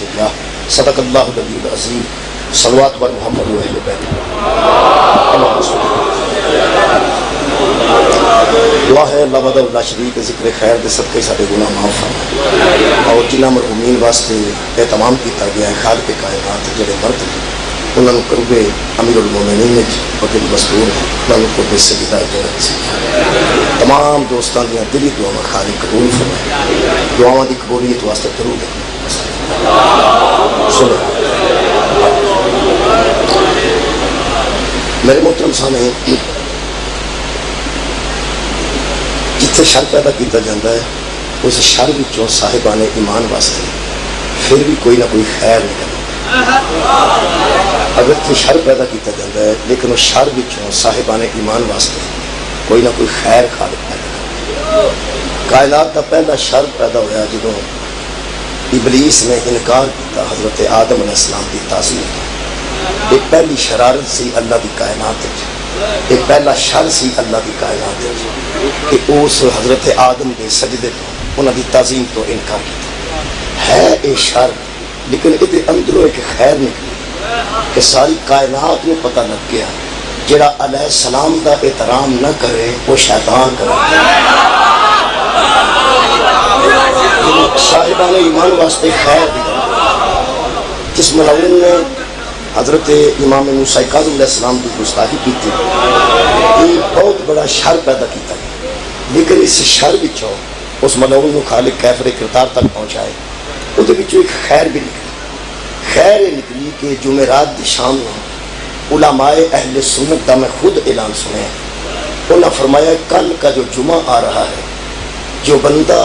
شیعہ صدق اللہ العلی العظیم صلوات بر محمد و اہل بیت دعا ہے اللہ وحدہ لا شریک ذکر خیر دے صدقے سارے گناہ معاف فرمائے اور جنہاں مرحومین واسطے اہتمام کیتا گیا ہے خالق کائنات جڑے مرد انہوں نے قربے امیر المومنین اور دل مستور ہیں انہوں نے قربے سیدہ جنت سے تمام دوستان دیا دلی دعا میں خالق قبول فرمائے دعاواں دی قبولیت واسطے ضرور ہے سنو میرے محترم سامعین جتنے شر پیدا کیتا جاتا ہے اس شر وچوں صاحبان ایمان واسطے پھر بھی کوئی نہ کوئی خیر نکلے اگر تو شر پیدا کیتا جاتا ہے لیکن اس شر وچوں صاحبان ایمان واسطے کوئی نہ کوئی خیر خالق پیدا کائنات کا پہلا شر پیدا ہوا جدوں ابلیس نے انکار کیتا حضرت آدم علیہ السلام کی تعظیم ایک پہلی شرارت سی اللہ کی کائنات ایک پہلا شر سی اللہ کی کائنات کہ اس حضرت آدم کے سجدے تو انہوں کی تعظیم تو انکار کیا ہے اے شر لیکن یہ اندروں ایک خیر نکلی کہ ساری کائنات میں پتہ لگ گیا جڑا علیہ السلام کا احترام نہ کرے وہ شیطان کرے صاحبان ایمان واسطے خیر دی جس ملعون نے حضرت امام موسیٰ کاظم علیہ السلام کی گستاخی کی تھی یہ بہت بڑا شر پیدا کیتا ہے لیکن اس شر وچوں اس ملعون کو خالق کیفر کردار تک پہنچائے وہ ایک خیر بھی نکلی خیر نکلی کہ جمعرات دی شام میں علماء اہل سنت کا میں خود اعلان سنے انہوں نے فرمایا کل کا جو جمعہ آ رہا ہے جو بندہ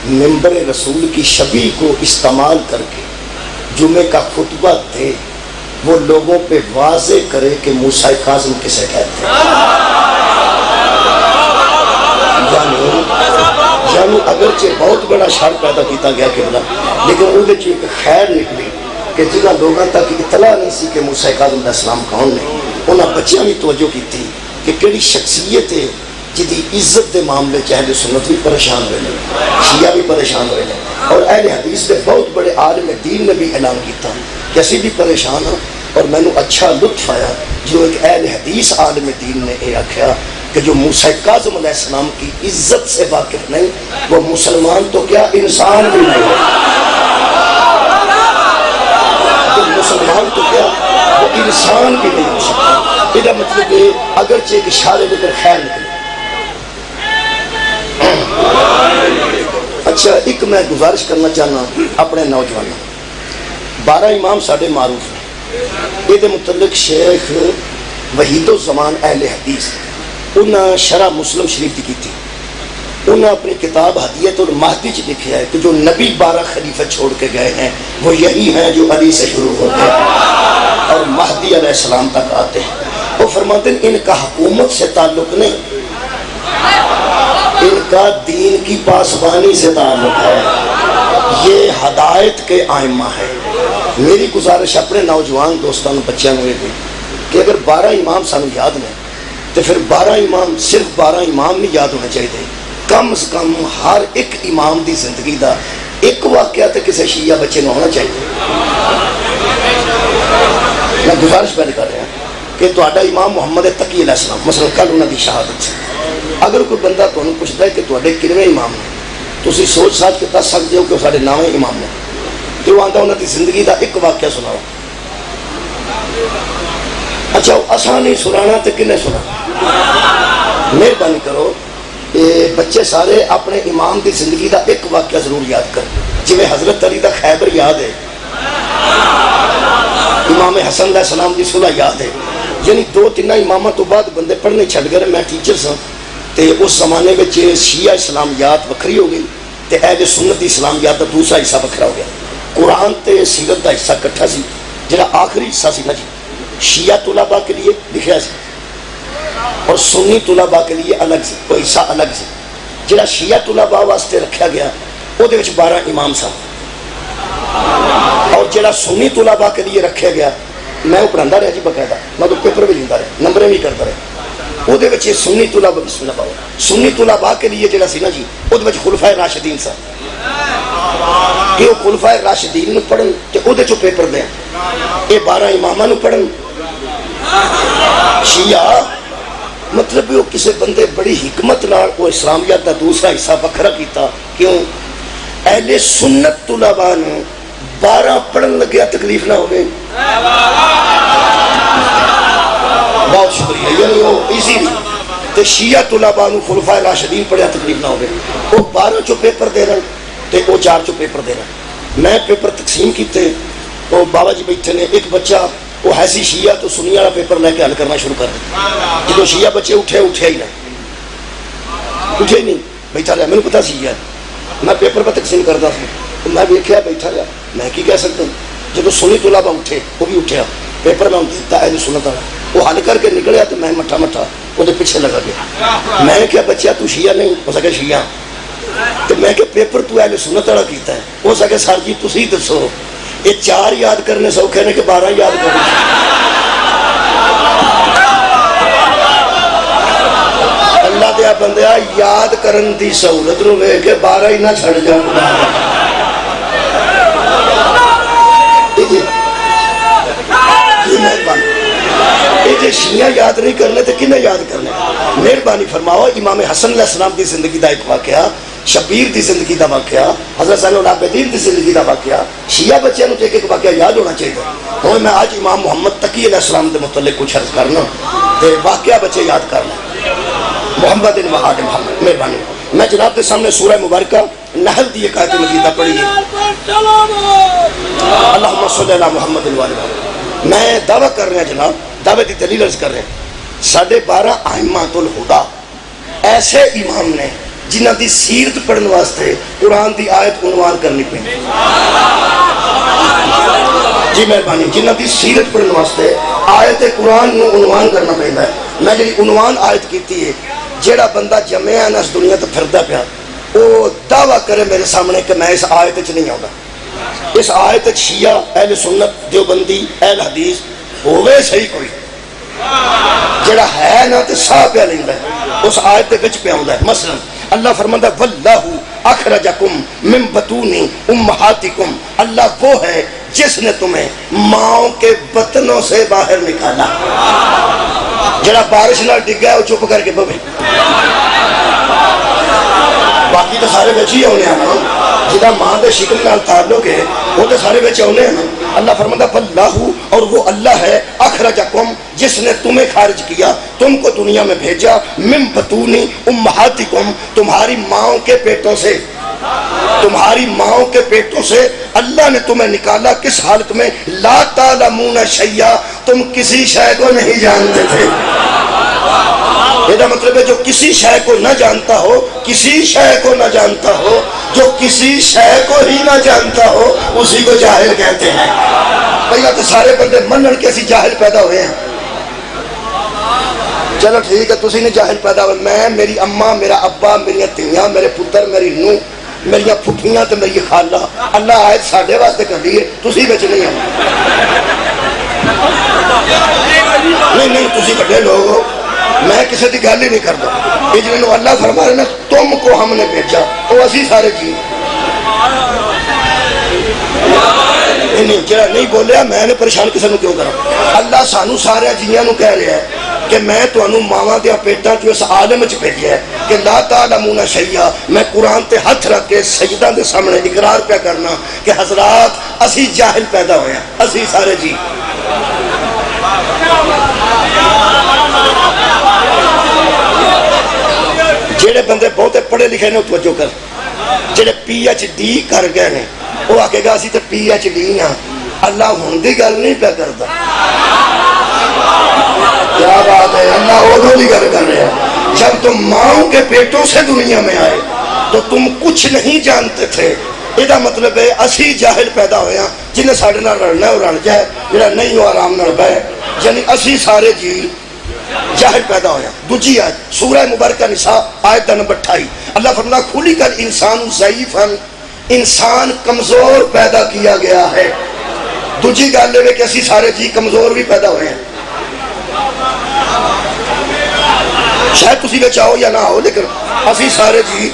ممبر رسول کی شبیہ کو استعمال کر کے جمعے کا خطبہ دے وہ لوگوں پہ واضح کرے کہ موسیٰ کاظم کسے کہتے ہیں یعنی اگرچہ بہت بڑا شر پیدا کیتا گیا کہ لیکن وہ ایک خیر نکلی کہ جنہ لوگوں تک اطلاع نہیں سی کہ موسیٰ کاظم علیہ السلام کون نے انہاں بچیاں بھی توجہ کی تھی کہ کیڑی شخصیت ہے جدی عزت دے معاملے اہل سنت بھی پریشان ہوئے شیعہ بھی پریشان ہوئے اور اہل حدیث کے بہت بڑے عالم دین نے بھی اعلان کیتا کہ اسی بھی پریشان ہوں اور میں نے اچھا لطف آیا جو ایک اہل حدیث عالم دین نے یہ آخیا کہ جو موسیٰ کاظم علیہ السلام کی عزت سے واقف نہیں وہ مسلمان تو کیا انسان بھی نہیں مسلمان تو کیا وہ انسان بھی نہیں ہو سکتا یہ مطلب ہے اگرچہ ایک اشارے لے کر خیر نکلے اچھا ایک میں گزارش کرنا چاہنا اپنے نوجوانوں 12 امام ساڑھے معروف ہیں یہ متعلق شیخ وحید الزمان اہل حدیث انہاں شرح مسلم شریف کی تھی انہاں اپنی کتاب ہدیت المہدی چ لکھا ہے کہ جو نبی 12 خلیفہ چھوڑ کے گئے ہیں وہ یہی ہیں جو علی سے شروع ہوتے ہیں اور مہدی علیہ السلام تک آتے ہیں وہ فرماتے ہیں ان کا حکومت سے تعلق نہیں ان کا دین کی پاسبانی سے تعلق ہے یہ ہدایت کے آئمہ ہے میری گزارش اپنے نوجوان دوستان بچیاں ہوئے تھے کہ اگر 12 امام سانو یاد نہیں تو پھر 12 امام صرف 12 امام نہیں یاد ہونا چاہیے کم از کم ہر ایک امام دی زندگی دا ایک واقعہ تو کسی شیعہ بچے نہ ہونا چاہیے میں گزارش پہلے کر رہا ہوں کہ تہاڈا امام محمد تقی علیہ السلام مثلا کل انہوں دی شہادت سے اگر کوئی بندہ تمہیں پوچھتا ہے کہ تہاڈے کتنے امام ہیں تو اسی سوچ ساتھ کے دس سکتے ہو کہ سارے نامے امام ہیں تو آتا انہوں کی زندگی دا ایک واقعہ سناؤ اچھا اساں نہیں سنانا تو کنے سنا مہربانی کرو بچے سارے اپنے امام کی زندگی دا ایک واقعہ ضرور یاد کر جی حضرت علی دا خیبر یاد ہے امام حسن علیہ السلام کی صلح یاد ہے یعنی 2-3 امامہ تو بعد بندے پڑھنے چھڑ گئے میں ٹیچر سا تے اس زمانے میں شیعہ اسلامیات وکری ہو گئی تے اہل سنت اسلامیات کا دوسرا حصہ وکرا ہو گیا قرآن تے سیرت کا حصہ کٹھا سی جہاں آخری حصہ سی نا جی شیعہ طلباء کے لیے لکھا سی اور سنی طلباء کے لیے الگ سی کوئی حصہ الگ سی جہاں شیعہ طلباء واسطے رکھا گیا وہ 12 امام سن اور جہاں سنی طلباء کے لیے رکھا گیا میں وہ پڑھا رہا جی باقاعدہ میں تو پیپر بھی لینا رہا نمبریں بھی کرتا رہا وہ سنی طلباء کے لیے جہاں سی نا جی وہ خلفائے راشدین سن کہ وہ خلفائے راشدین پڑھن تے او دے چو پیپر دیں، یہ 12 اماماں نو پڑھن۔ شیعہ مطلب وہ کسی بندے بڑی حکمت نال وہ اسلامیت دا دوسرا حصہ وکھرا کیتا، کیوں؟ اہل سنت طلباء نے 12 پڑھن لگیا تکلیف نہ ہوئے۔ بہت شکریہ، یعنی وہ ایزی نہیں۔ تے شیعہ طلباء نے خلفائے راشدین پڑھیا تکلیف نہ ہوئے، وہ 12 چو پیپر دے رہے تے وہ 4 چو پیپر دے رہے۔ میں پیپر تقسیم کیتے، وہ بابا جی بیٹھے نے، ایک بچہ وہ ایسی شیعہ تو سنی والا پیپر لے کے حل کرنا شروع کر دیا۔ جب شیعہ بچے اٹھے ہی نہیں بیٹھا رہا، میں نے پتا شیعہ میں پیپر پر تقسیم کرتا تھا، میں دیکھا بیٹھا رہا، میں کی کہہ سکتا ہوں۔ جب سنی طلباء اٹھے وہ بھی اٹھیا، پیپر میں دیتا ہے سنت والا، وہ حل کر کے نکلیا تو میں مٹھا وہ پیچھے لگا گیا۔ میں نے کیا بچہ تو شیعہ نہیں ہو سکے شیعہ، تو میں کہ پیپر تو اہل سنت والا کیتا ہے، ہو سکے سر جی تسی دسو یہ 4 یاد کرنے سوکھے نے کہ 12 یاد کرنے؟ اللہ دیا بندیا یاد کرن دی سہولت نو لے کے 12 ہی نہ چھڑ جا۔ یہ شیعہ یاد نہیں کرنے تو کنے یاد کرنے؟ مہربانی فرماؤ، امام حسن علیہ السلام دی زندگی دا ایک واقعہ، شبیر دی زندگی دا واقعہ، حضرت زین العابدین دی زندگی دا واقعہ، شیعہ بچے نو ایک واقعہ یاد ہونا چاہیے۔ ہوں میں آج امام محمد تقی علیہ السلام دے متعلق کچھ عرض کرنا تے واقعہ بچے یاد کرنا۔ محمد ان وحاد محمد، مہربانی میں جناب کے سامنے سورہ مبارکہ نحل دی ایک آیت مجیدہ پڑھی ہے، اللہم صلی علی محمد وعلی محمد۔ میں دعویٰ کر رہے ہیں جناب، دعوے کی دلیل عرض کر رہے ہیں، 12.5 ائمۃ الہدی ایسے امام نے جنہ دی سیرت پڑھن واسطے قرآن دی آیت عنوان کرنی پئی۔ جی مہربانی، جنہ دی سیرت پڑھن واسطے آیت قرآن نو عنوان کرنا پیندا ہے۔ میں جی عنوان آیت کیتی ہے، جیڑا بندہ جمعہ نہ اس دنیا تے پھردا پیا وہ دعویٰ کرے میرے سامنے کہ میں اس آیت وچ نہیں آوندا، اس آیت وچ شیعہ اہل سنت دیوبندی اہل حدیث ہوئے صحیح کوئی جڑا ہے نا تے ساہ پہ لیندا ہے اس آیت دے وچ پہ آوندا ہے۔ مثلا اللہ فرماندا ہے واللہ اخرجکم من بطون امہاتکم، اللہ وہ ہے جس نے تمہیں ماؤں کے بطنوں سے باہر نکالا۔ جڑا بارش نہ ڈگا ہے وہ چپ کر کے بوے، باقی تو سارے بچ ہی آنے ہیں، جہاں ماں دے شکل نال تعلق ہے وہ تو سارے بچ آنے ہیں۔ اللہ فرماتا واللہ، اور وہ اللہ ہے اخرجکم جس نے تمہیں خارج کیا، تم کو دنیا میں بھیجا، من بطون امہاتکم تمہاری ماؤں کے پیٹوں سے، تمہاری ماؤں کے پیٹوں سے اللہ نے تمہیں نکالا۔ کس حالت میں؟ لا تعلمون شیئا، تم کسی شے کو نہیں جانتے تھے۔ یہ مطلب ہے جو کسی شے کو نہ جانتا ہو، کسی شے کو نہ جانتا ہو، جو کسی شے کو ہی نہ جانتا ہو اسی کو جاہل کہتے ہیں۔ پہلا تو سارے بندے منن کے اسی جاہل پیدا ہوئے ہیں۔ چلو ٹھیک ہے، تسی نہیں جاہل پیدا ہوئے، میں، میری اماں، میرا ابا، میری تیاں، میرے پتر، میری نوح، میری پھپھیاں تے میری خالہ، اللہ آیت ساڈے واسطے کر دی ہے، تسی وچ نہیں آؤ۔ نہیں تسی بڑے لوگ ہو، میں کسی کی گل ہی نہیں کرتا۔ یہ جنہوں اللہ فرما رہے نا تم کو ہم نے بھیجا، وہ اسی سارے جی نہیں جڑا نہیں بولیا میں نے پریشان کسی نے کیوں کرا۔ اللہ سانو سارے جیاں نو کہہ رہا ہے کہ میں تانوں ماواں دے پیٹاں چ اس عالم وچ بھیجیا ہے کہ لا تعلمون شیئا۔ میں قرآن تے ہاتھ رکھ کے سجدہ دے سامنے اقرار پہ کرنا کہ حضرات اسی جاہل پیدا ہوئے ہیں، اسی سارے جی۔ جڑے بندے بہتے پڑھے لکھے نے توجہ کر، جڑے پی ایچ ڈی کر گئے نے وہ آکے گا اسی تے پی ایچ ڈی ہاں، اللہ ہن دی گل نہیں پہ کرتا۔ کیا بات ہے، اللہ ادھر ہی گل کر رہے ہیں جب تم ماؤں کے پیٹوں سے دنیا میں آئے تو تم کچھ نہیں جانتے تھے۔ یہ مطلب ہے اسی جاہل پیدا ہوئے ہیں، جنہیں ساڑھے نہ رڑنا ہے وہ رڑ جائے، جنہیں نہیں ہو آرام نہ بے، یعنی اسی سارے جی جاہل پیدا ہویا۔ دوجی آیت سورہ مبارکہ نساء آیت نمبر 28، اللہ فرماتا خلق الانسان ضعیفا، انسان کمزور پیدا کیا گیا ہے۔ دوجی گل ہے کہ اسی سارے جی کمزور بھی پیدا ہوئے ہیں، شاید تسی بچاؤ یا نہ ہو لیکن اسی سارے جی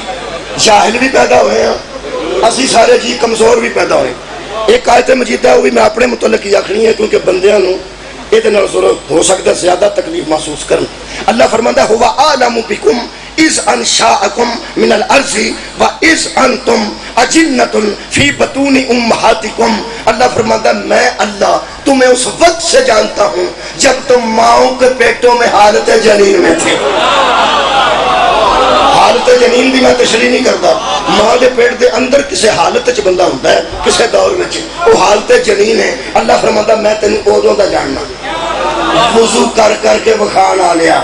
جاہل بھی پیدا ہوئے ہیں، اسی سارے جی کمزور بھی پیدا ہوئے. ایک آیت مجیدہ وہ بھی میں اپنے متعلق ہی آخنی ہے کیونکہ بندیاں نو یہ ہو سکتا ہے زیادہ تکلیف محسوس کرن. اللہ فرماتا ہے هو اعلم بكم اذ انشاءکم من الارض واذ انتم اجنۃ فی بطون امہاتکم. اللہ فرماتا ہے میں اللہ تمہیں اس وقت سے جانتا ہوں جب تم ماؤں کے پیٹوں میں حالت جنین میں تھے. حالت جنین بھی میں تشریح نہیں کرتا. ماں دے پیٹ دے اندر کسے حالت چ بندہ ہوتا ہے کسے دور میں وہ حالت جنین ہے. اللہ فرماتا میں تینوں ادوں دا جاننا وضو کر کر کے بخان آ لیا.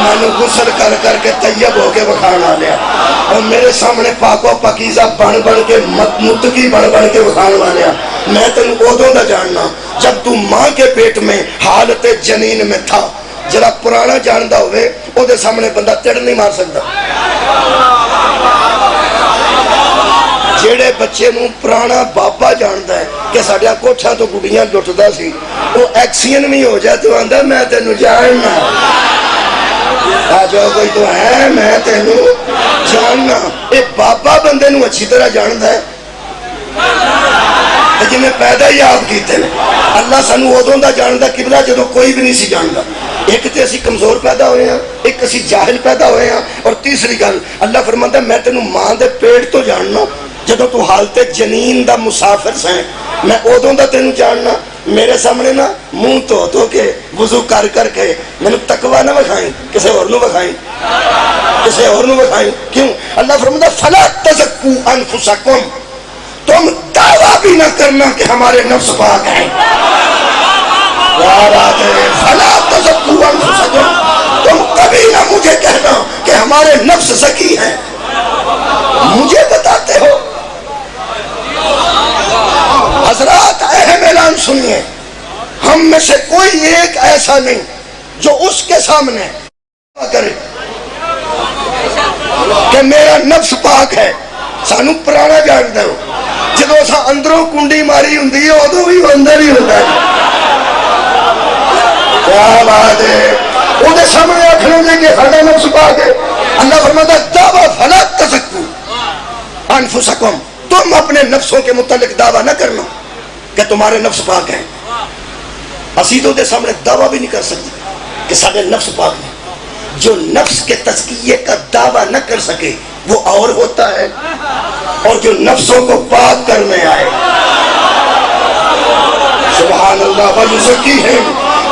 میں نے غسل کر کر کے طیب ہو کے بخان آ لیا اور میرے سامنے پاک و پاکیزہ بن بن کے متقی بن بن کے بخان آ لیا. میں تینوں ادوں دا جاننا جب تو ماں کے پیٹ میں حالت جنین میں تھا. جڑا پرانا جاندا ہوئے او دے سامنے بندہ تڑ نہیں مار سکتا. جیڑے بچے نو پرانا بابا جاندا ہے کہ ساڈیاں کوٹھیاں تو گڈیاں لٹدا سی وہ ایکسین بھی ہو جائے تو آندا میں تینوں جاننا. جو کوئی تو ہے میں تینوں جاننا. اے بابا بندے نو اچھی طرح جاندا ہے جنہیں پیدا ہی آپ کیتے ہیں. اللہ سانو ادوں دا جاندا قبلہ جدوں کوئی بھی نہیں سی جاندا. ایک تے اسی کمزور پیدا ہوئے ہیں, ایک اسی جاہل پیدا ہوئے ہیں, اور تیسری گل اللہ فرماتا ہے میں تینوں ماں دے پیٹ تو جاننا جدوں تو حالت جنین دا مسافر سیں. میں ادوں دا تینوں جاننا. میرے سامنے نا منہ تو کے وضو کر کر کے مینوں تقوی نہ وکھائیں کسے اور نو وکھائیں کسے اور نو وکھائیں. کیوں؟ اللہ فرماتا ہے فلا تزکوا انفسکم تم دعویٰ بھی نہ کرنا کہ ہمارے نفس پاک ہیں. فلا تزکوا انفسکم تم کبھی نہ مجھے کہنا کہ ہمارے نفس زکی ہیں. مجھے بتاتے ہو. حضرات اہم اعلان سنیے, ہم میں سے کوئی ایک ایسا نہیں جو اس کے سامنے کرے کہ میرا نفس پاک ہے. سانو پرانا جانتے ہو جدو اسا اندروں کنڈی ماری ہوندی ہے ادو بھی اندر ہی ہوتا ہے. کیا بات ہے. وہ سامنے آخر گے کہ ساڈا نفس پاک ہے. اللہ فرماتا ہے دعویٰ فلا تزکوا انفسکم تم اپنے نفسوں کے متعلق دعویٰ نہ کرنا کہ تمہارے نفس پاک ہیں. اسی تو دے سامنے دعویٰ بھی نہیں کر سکتے کہ سارے نفس پاک ہیں. جو نفس کے تزکیے کا دعویٰ نہ کر سکے وہ اور ہوتا ہے, اور جو نفسوں کو پاک کرنے آئے سبحان اللہ وَيُزَكِّيهِمْ.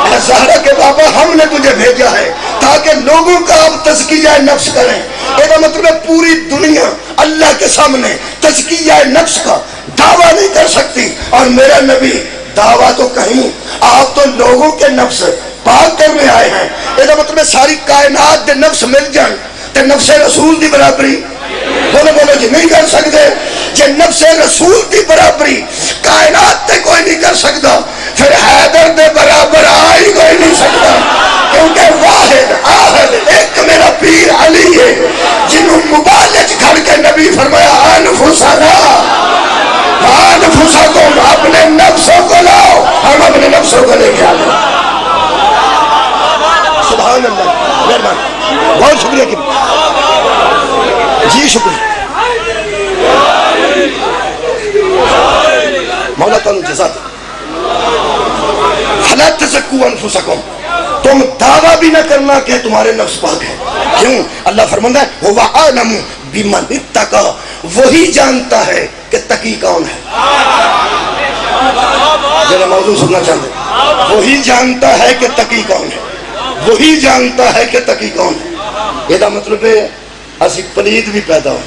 اے زہرا کے بابا ہم نے تجھے بھیجا ہے تاکہ لوگوں کا آپ تزکیہ نفس کریں. یہ مطلب ہے پوری دنیا اللہ کے سامنے تزکیہ نفس کا دعویٰ نہیں کر سکتی, اور میرا نبی دعویٰ تو کہیں آپ تو لوگوں کے نفس پاک کرنے آئے ہیں. یہ مطلب ہے ساری کائنات دے نفس مل جان تے نفس رسول دی برابری بولو بولو جی نہیں کر سکتے. جی نفس رسول دی برابری کائنات تے کوئی نہیں کر سکتا پھر حیدر دے برابر آ ہی کوئی نہیں سکتا, کیونکہ واحد آہد ایک میرا پیر علی ہے جنہوں مبالغ کر کے نبی فرمایا انفسنا انفسکم اپنے نفسوں کو لاؤ. ہم اپنے نفسوں کو لے کے آ گئے. سبحان اللہ. مہربانی بہت شکریہ جی شکریہ مولا تعالیٰ جزاک. فلا تزکوا انفسکم تم دعویٰ بھی نہ کرنا کہ تمہارے نفس پاک ہے. کیوں؟ اللہ فرماتا ہے هو اعلم بمن اتقى وہی جانتا ہے کہ تقی کون ہے. ذرا موضوع سننا چاہتے ہیں. وہی جانتا ہے کہ تقی کون ہے, وہی جانتا ہے کہ تقی کون ہے. یہ مطلب ہے اسی پلید بھی پیدا ہو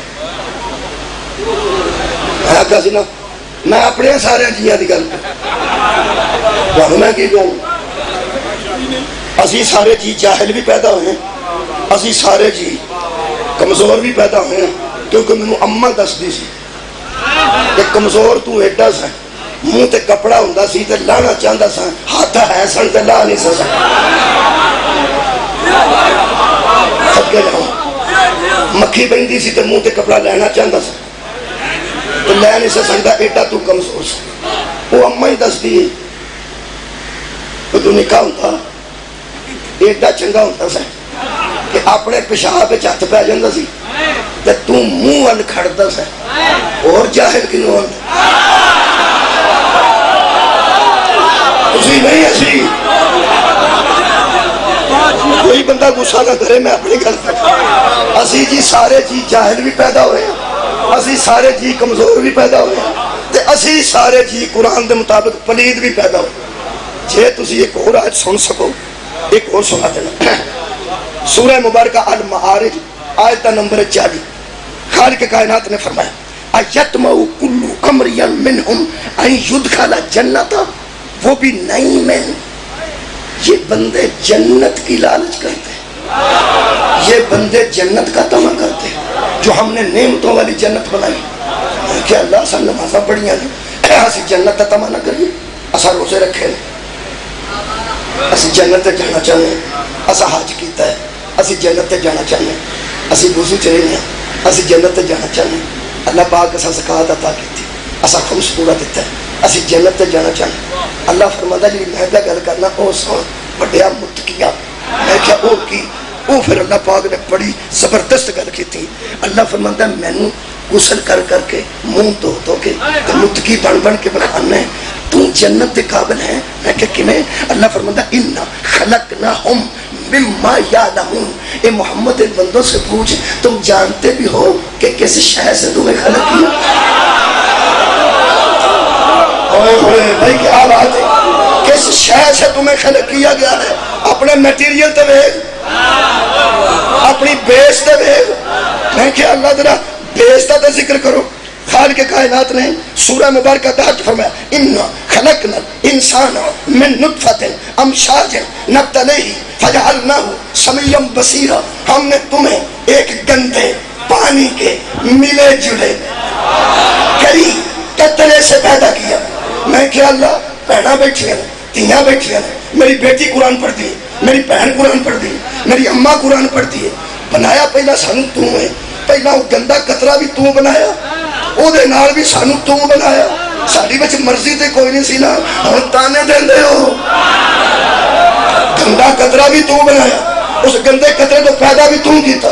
نا. میں اپنے سارے جیاں کی گل میں کی گل اسی سارے جی جاہل بھی پیدا ہوئے, اسی سارے جی کمزور بھی پیدا ہوئے ہیں. کیونکہ مینوں اما دسدی سی کہ کمزور تو ایڈا سا منہ تے کپڑا ہوندا سی تے لانا چاہندا سا, ہاتھ ہے سن تے لا نہیں سکتا. صدقے جاؤں مکھی بہندی سی تے منہ تے کپڑا لینا چاہندا سا تو لے نہیں سکتا, ایڈا تو کمزور سا. وہ اما ہی دسدی ہے تو نکاح ہوتا ایڈا چنگا ہوتا سا کہ اپنے پیشاب ہاتھ پی جاتا سی تے تو منہ ول کھڑتا سا اور جاہل کنوں اسی نہیں اسی کوئی بندہ غصہ نہ کرے میں اپنی گل کر اسی جی سارے جی جاہل بھی پیدا ہوئے ہیں اسی سارے جی کمزور بھی پیدا ہوئے ہیں تے اسی سارے جی قرآن دے مطابق پلید بھی پیدا ہوئے جے تسی ایک اور آیت سن سکو ایک اور سنا دینا سورہ مبارکہ المعارج آیت نمبر 40 خالق کائنات نے فرمایا ایتمع کل امری منہم ان یدخل جنت وہ بھی نہیں میں یہ بندے جنت کی لالچ کرتے ہیں یہ بندے جنت کا تمع کرتے ہیں جو ہم نے نعمتوں والی جنت بنائی کہ اللہ سن نمازاں پڑھیاں نے اسی جنت کا تمع نہ کریے اسا روزے رکھے ہیں اسی جنت تے جانا چاہتے ہیں اسا حج کیتا ہے اسی جنت تے جانا چاہتے ہیں اسی وضو چ رہے ہیں اسی جنت تے جانا چاہتے ہیں اللہ پاک اسا زکات عطا کی اسا خمس پورا دیتا ہے اسی جنت تے جانا چاہتے ہیں اللہ فرماتا جی میں پہ گل کرنا او سن بڑیا متقیا میں کیا او کی او پھر اللہ پاک نے بڑی زبردست گل کی تھی اللہ فرماتا ہے میں غسل کر کر کے منہ دھو کے متقی بن کے بکھانا ہے تو جنت کے قابل ہے میں کہ کمیں اللہ فرماتا انا خلقناہم مما یعلمون اے محمد ان بندوں سے پوچھ تم جانتے بھی ہو کہ کس شے سے تمہیں خلق کیا بھائی کیا بات ہے کس شے سے تمہیں خلق کیا گیا ہے اپنے میٹیریل تے ویکھ اپنی بیس تے ویکھ میں کہ اللہ ذرا بیس تے ذکر کرو خالق کائنات نے سورہ مبارکہ دہج فرمایا انا خلقنا الانسان من نطفۃ امشاج نبتلیہ فجعلناہ سمیعا بصیرا ہم نے تمہیں ایک گندے پانی کے ملے جلے کری قطرے سے پیدا کیا میں کہ اللہ بہناں بیٹھی ہیں تیاں بیٹھی ہیں میری بیٹی قرآن پڑھتی ہے میری بہن قرآن پڑھتی ہے میری اماں قرآن پڑھتی ہے بنایا پہلا سانو تو ہے پہلا وہ گندا قطرہ بھی تو بنایا او دے نال بھی سانو تو بنایا ساری وچ مرضی تے کوئی نہیں سی نا ہن تانے دیندے ہو گندا قطرہ بھی تو بنایا اس گندے قطرے تو پیدا بھی تو کیتا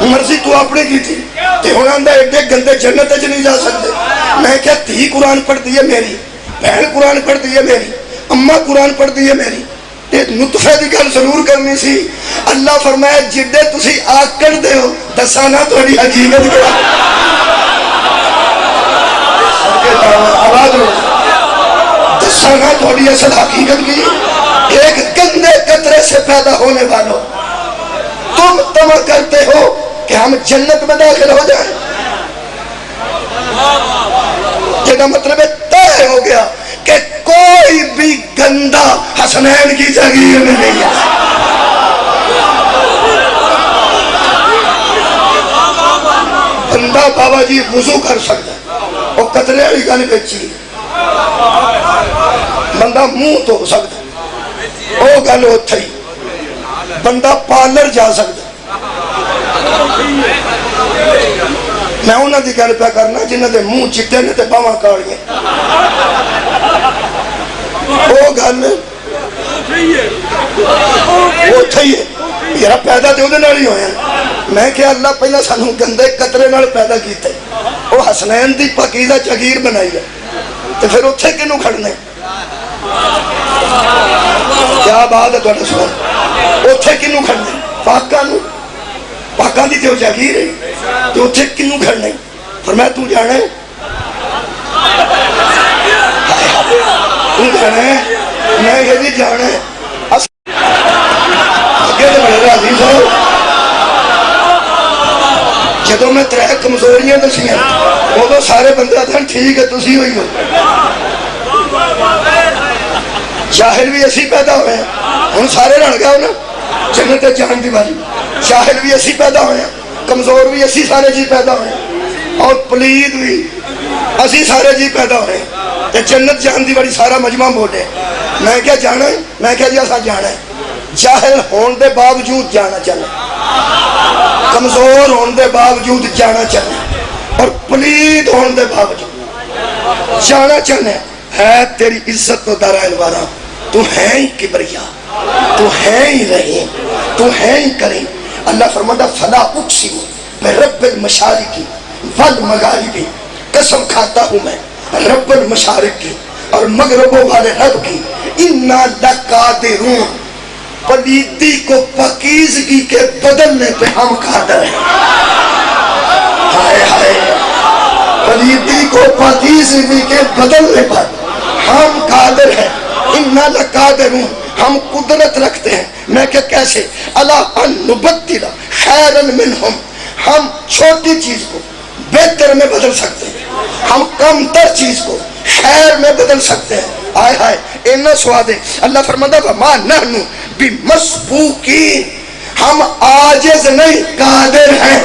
مرضی تو اپنے کی تھی تے ہن آندا ایڈے گندے جنت وچ نہیں جا سکتے میں کیا تھی قرآن پڑھتی ہے میری بہن قرآن پڑھتی ہے میری اماں قرآن پڑھتی ہے میری ایک نطفے دی گل ضرور کرنی سی اللہ فرمایا جدے تسی آکڑ دے ہو دسانا تھوڑی حقیقت کیا آواز دسانا تھوڑی اصل حقیقت کی ایک گندے قطرے سے پیدا ہونے والوں تم طمع کرتے ہو کہ ہم جنت میں داخل ہو جائیں یہ مطلب طے ہو گیا کہ کوئی بھی گندہ حسنین کی جاگیر میں نہیں ہے بندہ بابا جی وضو کر سکتا ہے وہ قطرے والی گل بچی بندہ منہ دھو سکتا ہے وہ گل اتھے ہی بندہ پارلر جا سکتا میں انہوں نے گل پہ کرنا جنہوں نے منہ چٹے نے تے باواں کاڑیاں وہ گل اتھے ہی ہے میرا پیدا تے اودے نال ہی ہویا میں کہ اللہ پہلا سانو گندے قطرے نال پیدا کیتا ہے وہ حسنین دی پاکیزہ جگیر بنائی ہے تے پھر اتھے کنوں کھڑنا ہے کیا بات ہے تہاڈا سوال اتھے کنوں کھڑنا ہے پاکاں دی تے وہ جاگیر ہے تو اتھے کنوں کھڑنا ہے فرمایا تو جانا ہے تو جانا ہے میں کہ جی جانا ہے اگے تو بڑے عزیز ہو جدو میں ترے کمزوریاں دسیاں ادو سارے بندے آتے ٹھیک ہے تسی ہوئی ہو جاہل بھی اسی پیدا ہوئے ہیں ہوں سارے رل گئے ہو نا جنت جان دی باری جاہل بھی اسی پیدا ہوئے ہیں کمزور بھی اسی سارے جی پیدا ہوئے ہیں اور پلید بھی اسی سارے جی پیدا ہوئے ہیں جنت جان دی باری سارا مجمع بولے میں کیا جانا ہے میں کیا جی ایسا جانا ہے جاہل ہون دے باوجود جانا چاہنا کمزور ہون دے باوجود جانا چاہنا اور پلید ہون دے باوجود جانا چاہنا ہے تیری عزت تو دارائل وارا تو ہے ہی کبریا تو ہے ہی رحیم، تو ہے ہی کریم۔ اللہ فرماتا فلا اقسم میں رب المشارق والمغارب، قسم کھاتا ہوں میں رب المشارق کی اور مغربوں والے رب کی، انا لقادرون، پلیدی کو پاکیزگی کے بدلنے پہ ہم قادر ہیں۔ ہائے ہائے، پلیدی کو پاکیزگی کے بدلنے پر ہم قادر ہیں۔ انا لقادرون، ہم قدرت رکھتے ہیں۔ میں کہ کیسے؟ الا ان نبدل خیرا منہم، ہم چھوٹی چیز کو بہتر میں بدل سکتے ہیں، ہم کم تر چیز کو خیر میں بدل سکتے ہیں۔ آئے ہائے اتنا سواد ہے۔ اللہ فرماتا وما نحن بمسبوقین، ہم عاجز نہیں، قادر ہیں۔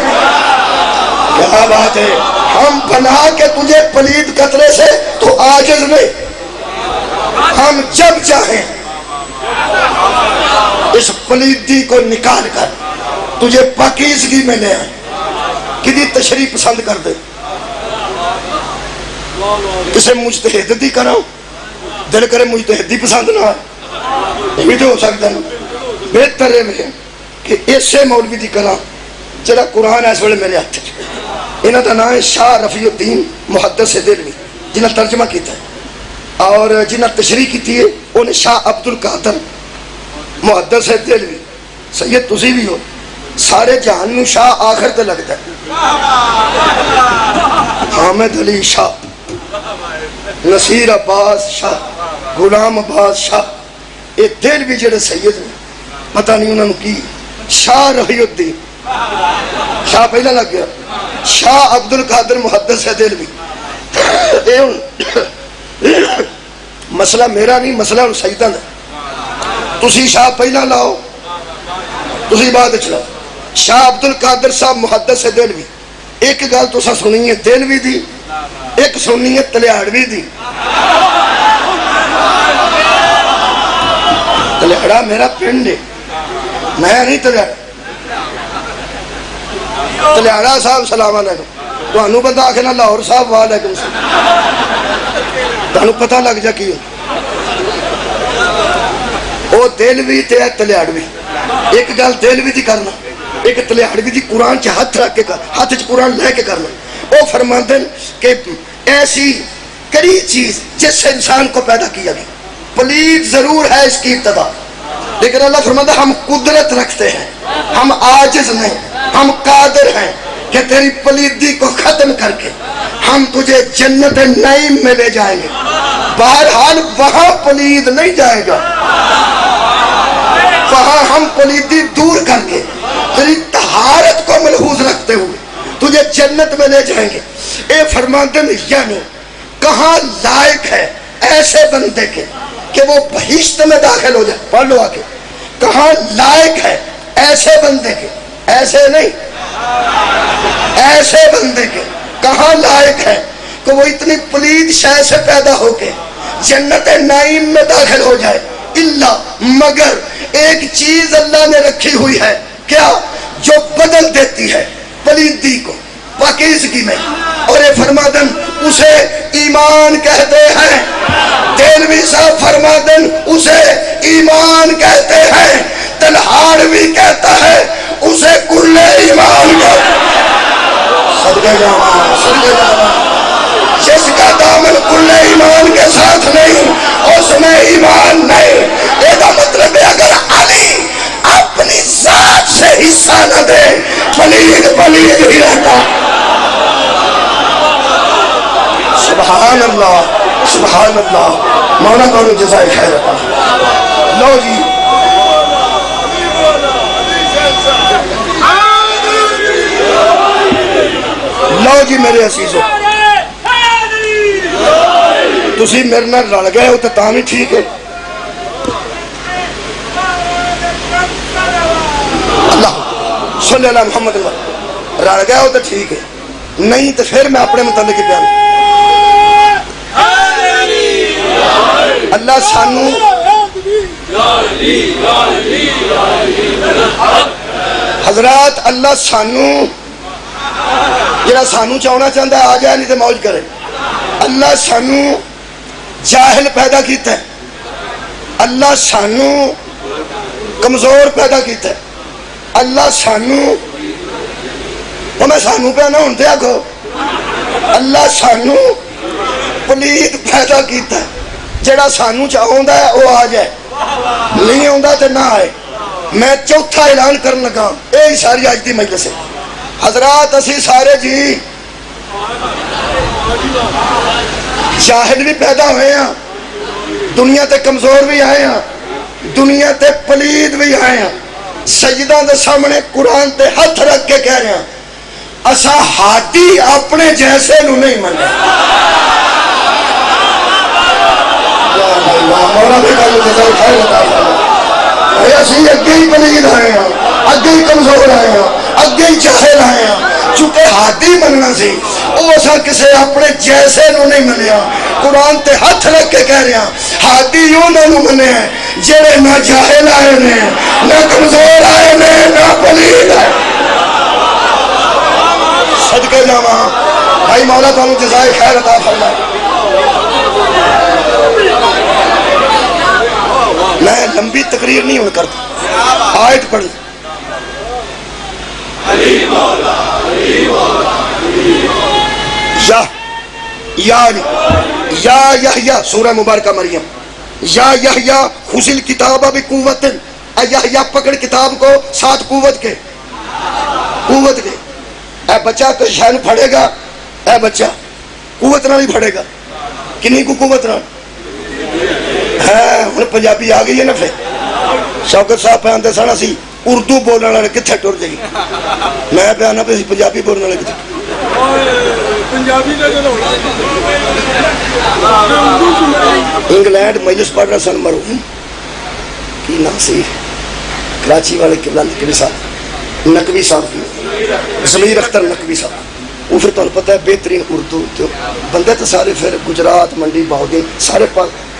کیا بات ہے، ہم بنا کے تجھے پلید قطرے سے تو عاجز نہیں، ہم جب چاہیں اس پلیدی کو نکال کر تجھے پاکیزگی میں لے آئیں۔ کدی تشریح پسند کر دے، کسے مجتہدی کراؤ، دل کرے مجتہدی پسند نہ آئے، یہ بھی تو ہو سکتا ہے۔ بہتر ہے کہ ایسے مولوی دی کراؤ جڑا قرآن اس ویلے میرے ہاتھ ہے۔ انہاں دا نام ہے شاہ رفیع الدین محدث دہلوی، جنہاں ترجمہ کیتا ہے، اور جنہاں تشریح کی ہے انہیں شاہ عبد القادر محدث دہلوی۔ سید تسی بھی ہو، سارے جہان نو شاہ آخر تے لگتا ہے۔ حامد علی شاہ، نصیر عباس شاہ، غلام عباس شاہ، یہ دہلوی جڑے سید نے پتہ نہیں انہوں نے کی، شاہ رفیع الدین، شاہ پہلا لگ گیا، شاہ عبد القادر محدث دہلوی۔ مسئلہ میرا نہیں، مسئلہ سیدہ دا، تسی شاہ پہلا لاؤ، تسی بعد چلاؤ۔ شاہ عبد القادر صاحب محدث دہلوی، ایک گل تو سنی ہے دہلوی دی، ایک سنی ہے تلیاڑوی دی۔ تلیاڑا میرا پنڈ ہے، میں نہیں تلیاڑا۔ تلیاڑا صاحب سلام علیکم، تو انہوں بندہ آکھنا لاہور صاحب وعلیکم السلام، تو انہوں پتہ لگ جا کی او دہلوی تے تلیاڑوی۔ ایک گل دہلوی دی کرنا، ایک تلیاڑوی دی قرآن چ ہاتھ رکھ کے کر، ہاتھ چ قرآن لے کے کرنا۔ وہ فرماتے ہیں کہ ایسی کڑی چیز جس سے انسان کو پیدا کیا گیا، پلید ضرور ہے اس کی ابتدا، لیکن اللہ فرماتا ہے ہم قدرت رکھتے ہیں، ہم عاجز نہیں، ہم قادر ہیں کہ تیری پلیدی کو ختم کر کے ہم تجھے جنت نعیم میں لے جائیں گے۔ بہرحال وہاں پلید نہیں جائے گا، وہاں ہم پلیدی دور کر کے تیری طہارت کو ملحوظ رکھتے ہوئے تجھے جنت میں لے جائیں گے۔ اے فرماتے ہیں یعنی کہاں لائق ہے ایسے بندے کے کہ وہ بہشت میں داخل ہو جائے، پڑھ لو آگے، کہاں لائق ہے ایسے بندے کے، ایسے نہیں، ایسے بندے کے کہاں لائق ہے کہ وہ اتنی پلید شے سے پیدا ہو کے جنت نعیم میں داخل ہو جائے۔ اللہ مگر ایک چیز اللہ نے رکھی ہوئی ہے، کیا؟ جو بدل دیتی ہے پلیدی کو پاکیزگی میں، اور یہ فرمادن اسے ایمان کہتے ہیں۔ دہلوی صاحب فرمادن اسے ایمان کہتے ہیں، تلہاڑوی کہتا ہے اسے کل ایمان کا صدقہ جانا، صدقہ جانا۔ جس کا دامن کل ایمان کے ساتھ نہیں اس میں ایمان نہیں۔ یہ مطلب ہے اگر علی اپنی ذات سے حصہ نہ دے پلید پلید ہی رہتا۔ سبحان اللہ، سبحان اللہ، مولا کون جزائے خیر عطا۔ لو جی لو جی میرے عزیزو، تسی میرے نال رل گئے ہو تو تاں بھی ٹھیک ہے، اللہ صلی اللہ محمد رل گئے ہو تو ٹھیک ہے، نہیں تو پھر میں اپنے متعلق بیان۔ اللہ سانو حضرات، اللہ سانو جڑا سانو چاہنا چاہتا ہے آ جائے، نہیں تو موج کرے۔ اللہ سانو جاہل پیدا کیتا ہے، اللہ سانو کمزور پیدا کیتا ہے اللہ سانو میں سانو پہ نہ ہوتے آگو اللہ سانو پلید پیدا کیتا ہے جڑا سانو چاہوں ہے وہ آ جائے نہیں آتا تو نہ آئے میں چوتھا اعلان کرن لگا یہ ساری اج دی مجلس ہے حضرات اسی سارے جی جاہل بھی پیدا ہوئے ہیں دنیا تے کمزور بھی آئے ہیں دنیا تے پلید بھی آئے ہیں سجدہ دے سامنے قرآن تے ہاتھ رکھ کے کہہ رہے ہیں اسا ہاتھی اپنے جیسے نو نہیں منے مولا بھی کہا جزائے خیر عطا فرمائے اسی اگے ہی پلید آئے ہیں اگے ہی کمزور آئے ہیں اگے ہی جاہل آئے ہیں چونکہ ہاتھی مننا سی وہ اسا کسے اپنے جیسے نو نہیں منیا قرآن تے ہاتھ رکھ کے کہہ رہے ہیں ہاتھی یوں نہ منے ہیں جڑے نہ جاہل آئے نے نہ کمزور آئے نے نہ پلید آئے صدقے جاواں بھائی مولا تانوں جزائے خیر عطا فرمائے میں لمبی تقریر نہیں ہوں کرتا آیت پڑھ یا یحییٰ سورہ مبارکہ مریم یا یحییٰ خذ الکتاب بقوت اے یحییٰ پکڑ کتاب کو ساتھ قوت کے اے بچہ تو شہن پھڑے گا اے بچہ قوت نہ نہیں پھڑے گا کنی کو قوت نہ ہے ہن پنجابی آ گئی ہے نا پھر شوکت صاحب پہ آندے سن اسی اردو بولنے والے کتنے ٹر جائے میں پہ آنا پہ پنجابی بولنے والے کتنے انگلینڈ مجلس پڑھ رہا سن مرحوم کی نام سی کراچی والے قبلہ نقوی صاحب کی ضمیر اختر نقوی صاحب وہ پھر تمہیں پتہ ہے بہترین اردو تو بندے تو سارے پھر گجرات منڈی باؤدین سارے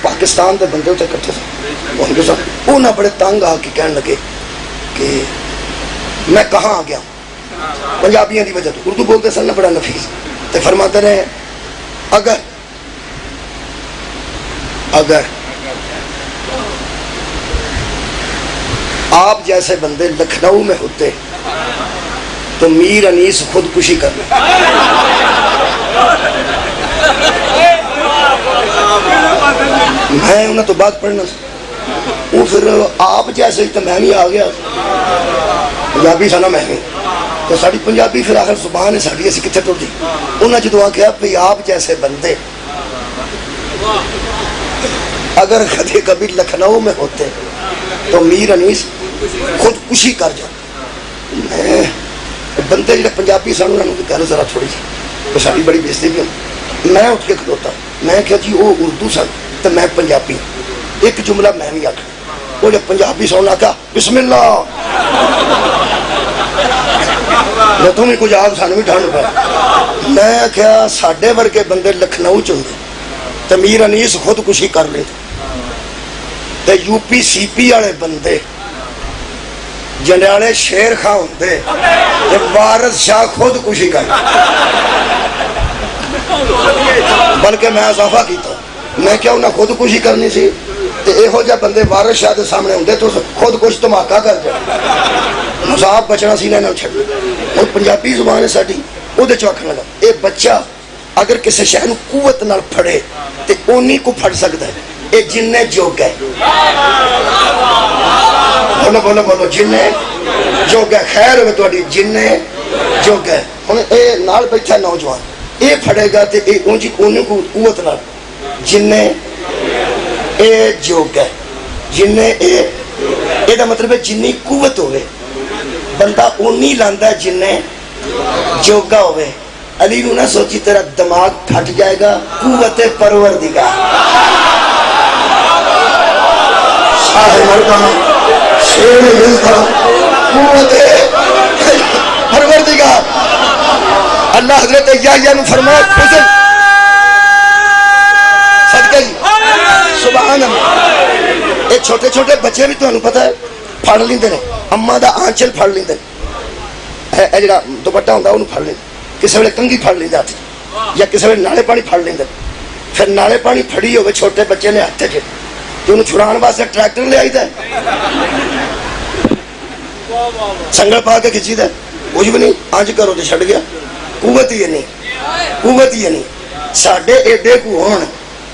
پاکستان دے بندے ہوتے کٹھے تھے وہ نہ بڑے تنگ آ کے کہنے لگے کہ میں کہاں آ گیا پنجابیاں دی وجہ تو اردو بولتے سن نہ بڑا نفیس تو فرماتے رہے اگر آپ جیسے بندے لکھنؤ میں ہوتے تو میر انیس خودکشی کر لیں میں انہیں تو بات پڑھنا وہ پھر آپ جیسے تو میں بھی آ گیا پنجابی سا نا میں تو ساری پنجابی پھر آخر زبان ہے ساری اسی کتنے ٹر دی انہیں جدو آ کیا بھئی آپ جیسے بندے اگر کبھی لکھنؤ میں ہوتے تو میر انیس خودکشی کر جاتے بندے جڑے پنجابی سن انہوں نے کہنا ذرا تھوڑی جی تو ساری بڑی بےزتی بھی ہوں میں اٹھ کے کھلوتا میں کہا جی وہ اردو سن تو میں پنجابی ایک جملہ میں بھی آخر وہ جب پنجابی سن آخا بسم اللہ میں تم ہی کچھ آگ سانو بھی ٹھنڈ پہ میں کہا ساڈے ورگے بندے لکھنؤ چندے تو میر انیس خودکشی کر لیں تو یو پی سی پی والے بندے جنڈیالے شیر خاں ہوندے وارث شاہ خودکشی کر بلکہ میں اضافہ کیتا میں کیا انہیں خودکشی کرنی سی تو یہو جہ بندے وارث شاہ دے سامنے ہوندے تو خودکش دھماکہ کر جائے مصاب بچنا سی نہ چھڑ اور پنجابی زبان ہے ساری وہ آخر لگا یہ بچہ اگر کسی شہر قوت نال پھڑے تو اونی کو پھڑ سکتا ہے یہ جن جوگ ہے بولو بولو بولو جن جوگ ہے خیر ہوئے تھوڑی جن جوگ ہے ہوں یہ نال بیٹھا نوجوان یہ پھڑے گا تو یہ اونجی اونی کو قوت نال جن اے جوگ ہے جن یہ مطلب ہے جنی قوت ہوئے بندہ اونی لاندا ہے جن جوگا ہوئے علی نو نہ سوچی تیرا دماغ پھٹ جائے گا قوت پروردگار شاہ مردان شیر ملتا قوت پروردگار اللہ حضرت یحییٰ نے فرمایا فضل صدقہ جی سبحان اللہ ایک چھوٹے چھوٹے بچے بھی تو انہوں پتہ ہے پھڑ لیندے نے اماں دا آنچل پھڑ لیندے اے جڑا دوپٹہ ہوندا اونوں پھڑ لیندے کسی ویلے کنگھی پھڑ لی جاتی یا کسی ویلے نالے پانی پھڑ لیندے پھر نالے پانی پھڑی ہوئے چھوٹے بچے نے ہاتھ چ تو انہوں چھڑان واسطے ٹریکٹر لے آئی دا ہے سنگل پا کے کھچی دا کچھ بھی نہیں آج کرو تو چھڑ گیا قوت ہی نہیں قوت ہی نہیں ساڈے ایڈے کو ہون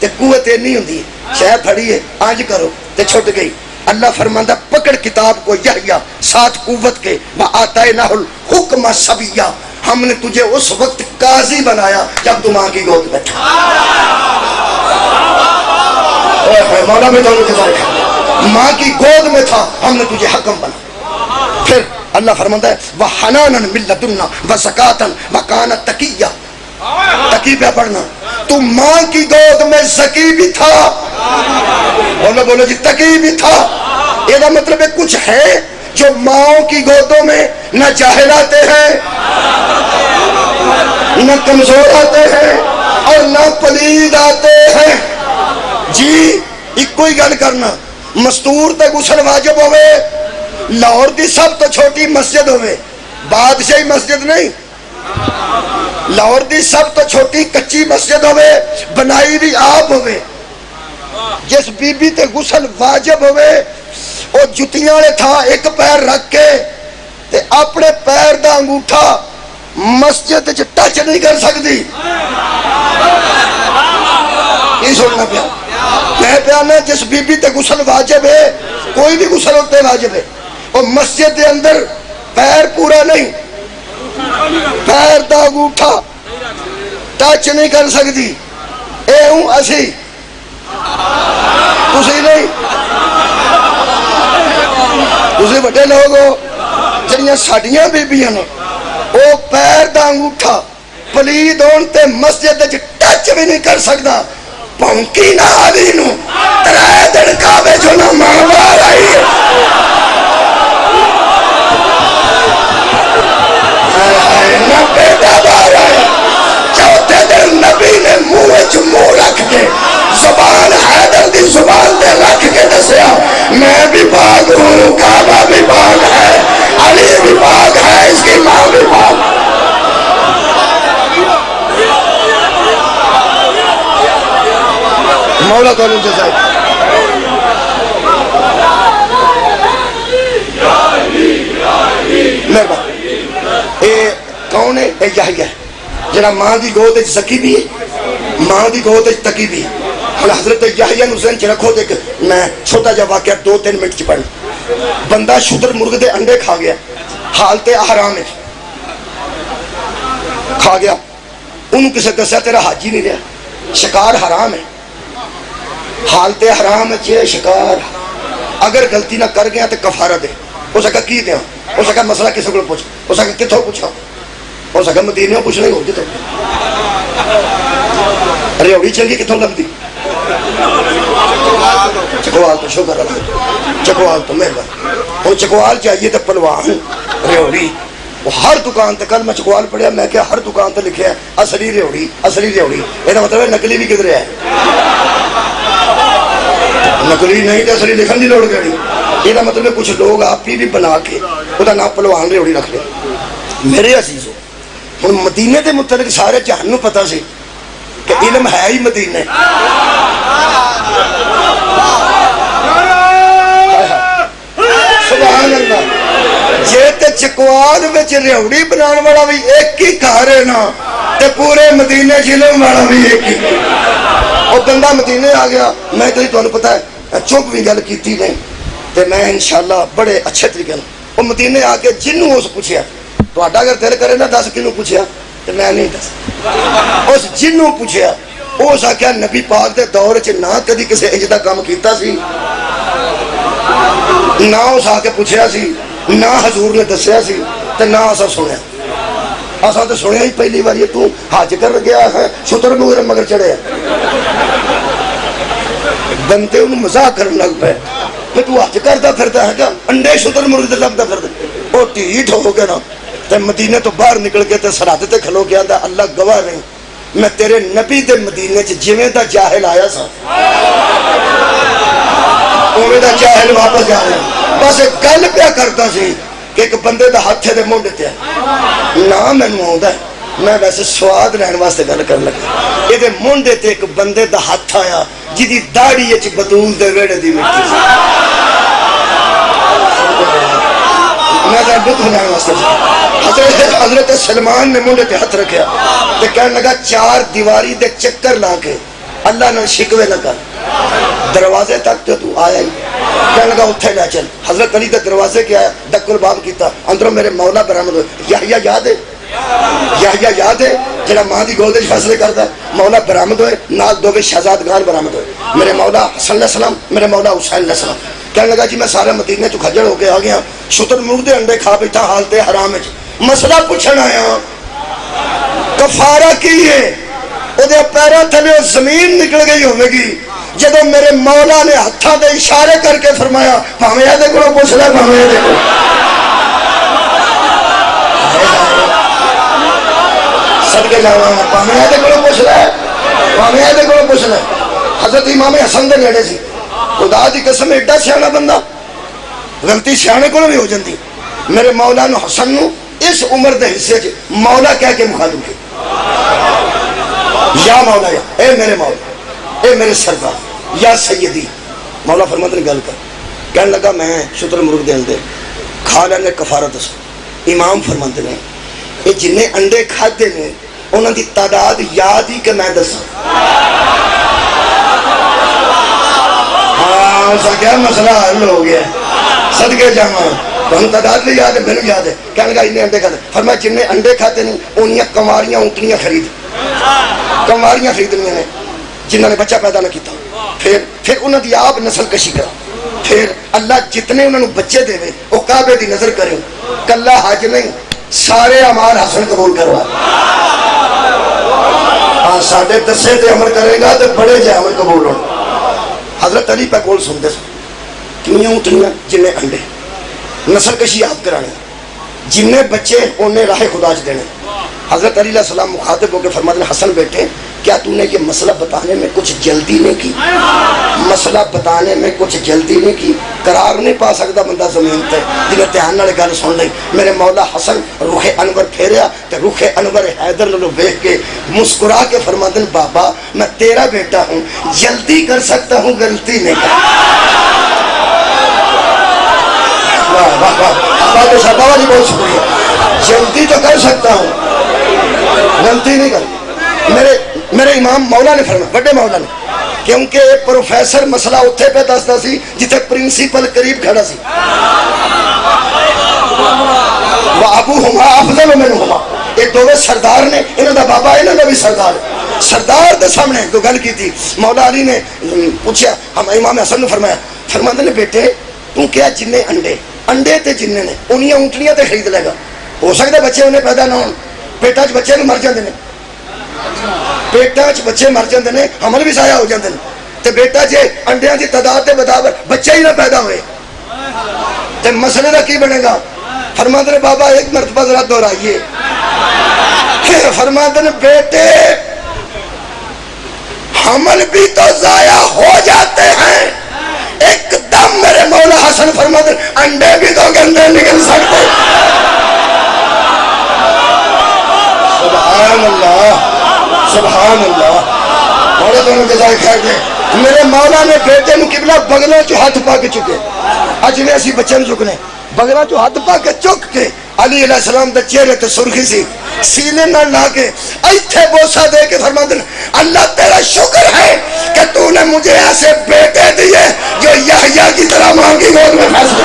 تے قوت نہیں ہوندی شے پھڑی ہے آج کرو تے چھٹ گئی اللہ فرماندا پکڑ کتاب کو یحییٰ ساتھ قوت کے وآتیناہ الحکم صبیہ ہم نے تجھے اس وقت قاضی بنایا جب تو ماں کی گود میں تھا مولا میں دونوں کے ذرا ماں کی گود میں تھا ہم نے تجھے حکم بنا پھر اللہ فرماتا ہے وَحَنَانًا مِن لَدُنَّا وَزَكَاةً وَكَانَ تَقِيًّا تقی پہ پڑھنا تو ماں کی گود میں زکی بھی تھا بولو جی تقی بھی تھا یہ مطلب ہے کچھ ہے جو ماں کی گودوں میں نہ جاہل آتے ہیں نہ کمزور آتے ہیں اور نہ پلید آتے ہیں جی ایک کوئی گل کرنا مستور تے غسل واجب ہوئے لاہور دی سب تو چھوٹی مسجد ہوئے بادشاہی مسجد نہیں لاہور دی سب تو چھوٹی کچی مسجد ہوئے بنائی بھی آپ ہوئے جس بی بی تے غسل واجب ہوئے وہ جتیاں لے تھا ایک پیر رکھ کے تے اپنے پیر دا انگوٹھا مسجد جو ٹچ نہیں کر سکتی یہ سننا پیا میں پیانا جس بی بی تے غسل واجب ہے کوئی بھی غسل ہوتے واجب ہے اور مسجد دے اندر پیر پورا نہیں پیر دا انگوٹھا ٹچ نہیں کر سکتی اے ہوں اسی تسی نہیں تسی بڑے لوگ ہو جنیاں ساڑیاں بیبیاں نے وہ پیر دا انگوٹھا پلید ہون تے مسجد وچ ٹچ بھی نہیں کر سکتا پونکی نہ آدھی نو ترائے دڑکا بے جو نہ مانوار آئی نہ بیٹا بار آئی چوتھے دن نبی نے منہ منہ رکھ کے زبان حیدر دی زبان دے رکھ کے دسیا میں بھی پاک ہوں کعبہ بھی پاک ہے علی بھی پاک ہے اس کی ماں بھی پاک ہے مولا تو نہیں جزائے مہربان اے کون ہے اے یحییٰ جنہاں ماں دی گود زکی بھی ہے ماں دی گود تقی بھی ہے حضرت یحییٰ نو ذہن چ رکھو دیکھ میں چھوٹا جا واقعہ 2-3 منٹ چ پڑھ بندہ شتر مرغ دے انڈے کھا گیا حالت احرام ہے کھا گیا انہوں کسے دسیا تیرا حاجی نہیں رہا شکار حرام ہے حالت حرام ہے شکار اگر غلطی نہ کر گیا تو کفارہ دے ہو سکا کی دیا ہو سکا مسئلہ کسی کو پوچھ ہو سکا کتوں پوچھا ہو سکا مدینہ پوچھنے ہو کتوں ریوڑی چنگی کتوں لگتی چکوال تو شکر اللہ چکوال تو مہربان وہ چکوال چاہیے تو پلوان ریوڑی وہ ہر دکان تے کل میں چکوال پڑھیا میں کیا ہر دکان تے لکھیا ہے اصلی ریوڑی یہ مطلب ہے نقلی بھی کدھر ہے نقلی نہیں تو اصلی لکھن دی لوڑ گئی یہ مطلب ہے کچھ لوگ آپ بھی بنا کے وہ نام پلوان ریوڑی رکھ لے میرے عزیزو ہن مدینے دے متعلق سارے جہان نو پتہ سی کہ علم ہے ہی مدینے سبحان اللہ جے تے چکوال وچ ریوڑی بنان والا بھی ایک ہی گھر ہے نا تے پورے مدینے علم والا بھی ایک ہی اور بندہ مدینے آ گیا میں تو تمہیں پتہ ہے چپ بھی گل کیتی نہیں تے میں انشاءاللہ بڑے اچھے طریقے وہ مدینے آ کے جنوں اس پوچھیا تو اگر دل کرے نا دس کنوں پوچھیا تو میں نہیں دس اس جنوں پوچھیا اس آخیا نبی پاک دے دور چ نہ کدی کسی انج دا کام کیتا سی نہ اس آ کے پوچھیا سی نہ حضور نے دسیا سی تے نہ اسا سنیا اسا تے سنیا ہی پہلی بار یہ تو حج کر گیا ہے شتر مگر چڑھے بندے انہوں مزاق کرنے لگ پے کہ تو حج کرتا پھرتا ہے کیا انڈے شتر مرغ تے لگتا پھرتا وہ ٹھیٹ ہو گیا نا تے مدینے تو باہر نکل کے تے سرحد تے کھلو گیا دا اللہ گواہ نہیں میں تیرے نبی دے مدینے چ جویں دا جاہل آیا سا اوویں دا جاہل واپس جا رہا بس گل پیا کرتا سی کہ ایک بندے دا ہاتھ دے مونڈے تے نہ مینوں آوندا ہے میں ویسے سواد لین واسطے گل کرن لگا یہ مونڈے تے ایک بندے دا ہاتھ آیا جدی داڑھی وچ بطول دے ویڑے دی مٹی میں دکھ ہو جانے واسطے حضرت سلمان نے منڈے تے ہاتھ رکھیا تے کہنے لگا 4 دیواری دے چکر لا کے اللہ نے شکوے نہ کر، دروازے تک تو آیا ہی، کہنے لگا اتھے لے چل۔ حضرت علی دے دروازے کے آیا، ڈک الباب کیتا، اندروں میرے مولا برآمد ہوئے۔ یحییٰ یاد ہے؟ یحییٰ یاد ہے جڑا ماں دی گود وچ فیصلے کردا ہے؟ مولا برآمد ہوئے، نال دو شہزادگان برآمد ہوئے، میرے مولا حسن علیہ السلام، میرے مولا حسین علیہ السلام۔ کہنے لگا جی میں سارے مدینے تو کھجڑ ہو کے آ گیا، شتر مرغ دے انڈے کھا بیٹھا حالت حرام وچ، مسئلہ پوچھن آیا کفارہ کی ہے؟ او دے پیراں تھلے زمین نکل گئی ہوے گی جدوں میرے مولا نے ہتھاں دے اشارے کر کے فرمایا بھاویں اے دے کولوں پوچھ لے، بھاویں اے دے کولوں۔ صدقے جاواں، بھاویں اے دے کولوں پوچھ لے، بھاویں اے دے کولوں پوچھ لے۔ حضرت امام حسن دے نیڑے سی، خدا دی قسم ایڈا سیاںا بندہ، غلطی سیانے کولوں بھی ہو جاندی۔ میرے مولا نو حسن نو اس عمر دے حصے چ مولا کہہ کے مخاطب کیا، یا مولا، یا اے میرے مولا، اے میرے سردار، یا سیدی۔ مولا فرماتے نے گل کر، کہنے لگا میں شتر مرغ دے انڈے کھا لینے کفارہ دس۔ امام فرماتے نے یہ جن انڈے کھادے نے انہاں دی تعداد یاد ہی کہ میں دساں؟ ہاں سا کیا مسئلہ حل ہو گیا، صدقے جاواں، تمہیں تعداد نہیں یاد ہے، میں نے یاد ہے۔ کہنے لگا انہیں انڈے کھاتے، فرمایا جن انڈے کھاتے نہیں انہیاں کنواریاں اونٹنیاں خرید، کنواریاں خریدنیاں نے جنہوں نے بچہ پیدا نہ کیتا، پھر انہوں دی آپ نسل کشی کرا، پھر اللہ جتنے انہوں نے بچے دے وہ کعبے دی نظر کریں، کلا حج نہیں سارے اعمال حسن قبول کروا۔ ہاں ساڈے دسے تے عمل کرے گا تو بڑے جے عمل قبول ہو۔ حضرت علی پہ کول سنتے سن، کنیاں اونٹنیاں جنہیں انڈے، نسل کشی آپ کرانے، جنہیں بچے انہیں راہ خدا چ دینے۔ حضرت علی علیہ السلام مخاطب ہو کے فرماتے ہیں حسن بیٹے کیا تو نے یہ مسئلہ بتانے میں کچھ جلدی نہیں کی؟ مسئلہ بتانے میں کچھ جلدی نہیں کی؟ قرار نہیں پا سکتا بندہ زمین تے جنہیں دھیان نال گل سن لئی۔ میرے مولا حسن رخ انور پھیریا تے رخ انور حیدر نو دیکھ کے مسکرا کے فرماتے ہیں بابا میں تیرا بیٹا ہوں، جلدی کر سکتا ہوں غلطی نہیں کر۔ واہ واہ واہ، بابا جی بہت شکریہ، جلدی تو کر سکتا ہوں غلطی نہیں کر۔ میرے امام مولا نے فرمایا، بڑے مولا نے، کیونکہ ایک پروفیسر مسئلہ اتھے پہ دستا سی جتھے پرنسپل قریب کھڑا سی، وَأَبُوهُمَا أَفْضَلُ مِنْهُمَا، یہ دوویں سردار نے، انہوں دا بابا انہوں دا بھی سردار ہے، سردار دے سامنے تو گل کی تھی۔ مولا علی نے پوچھا، ہم امام حسن نے فرمایا، فرماتے نے بیٹے تو کیا جننے انڈے تے جننے نے انہیاں اونٹنیاں تے خرید لے گا؟ ہو سکتا بچے انہیں پیدا نہ ہون، پیٹا چ بچے بھی مر جاندے نے، پیٹا چ بچے مر جاندے نے، حمل بھی ضائع ہو جاندے نے، تے بیٹا جے انڈیاں دی تعداد دے برابر بچہ ہی نہ پیدا ہوئے تے مسئلے دا کی بنے گا؟ فرماتے نے بابا ایک مرتبہ ذرا دہرائیے، فرماتے نے بیٹے حمل بھی تو ضائع ہو جاتے ہیں، ایک دم میرے مولا حسن فرماتے ہیں انڈے بھی تو گندے نکل سکتے۔ سبحان اللہ سبحان اللہ، مولا دونوں جزائے خیر دے۔ میرے مولا نے بیٹے نو قبلہ بغلوں چو ہاتھ پا کے چکے، اج نے اسی بچے نو چکنے، بغلوں چو ہاتھ پا کے چک کے علی علیہ السلام دے چہرے تے سرخی سی، سینے نہ لا کے ایتھے بوسہ دے کے فرماتے ہیں اللہ تیرا شکر ہے کہ تو نے مجھے ایسے بیٹے دیے جو یحییٰ کی طرح ماں کی گود میں فیصلے۔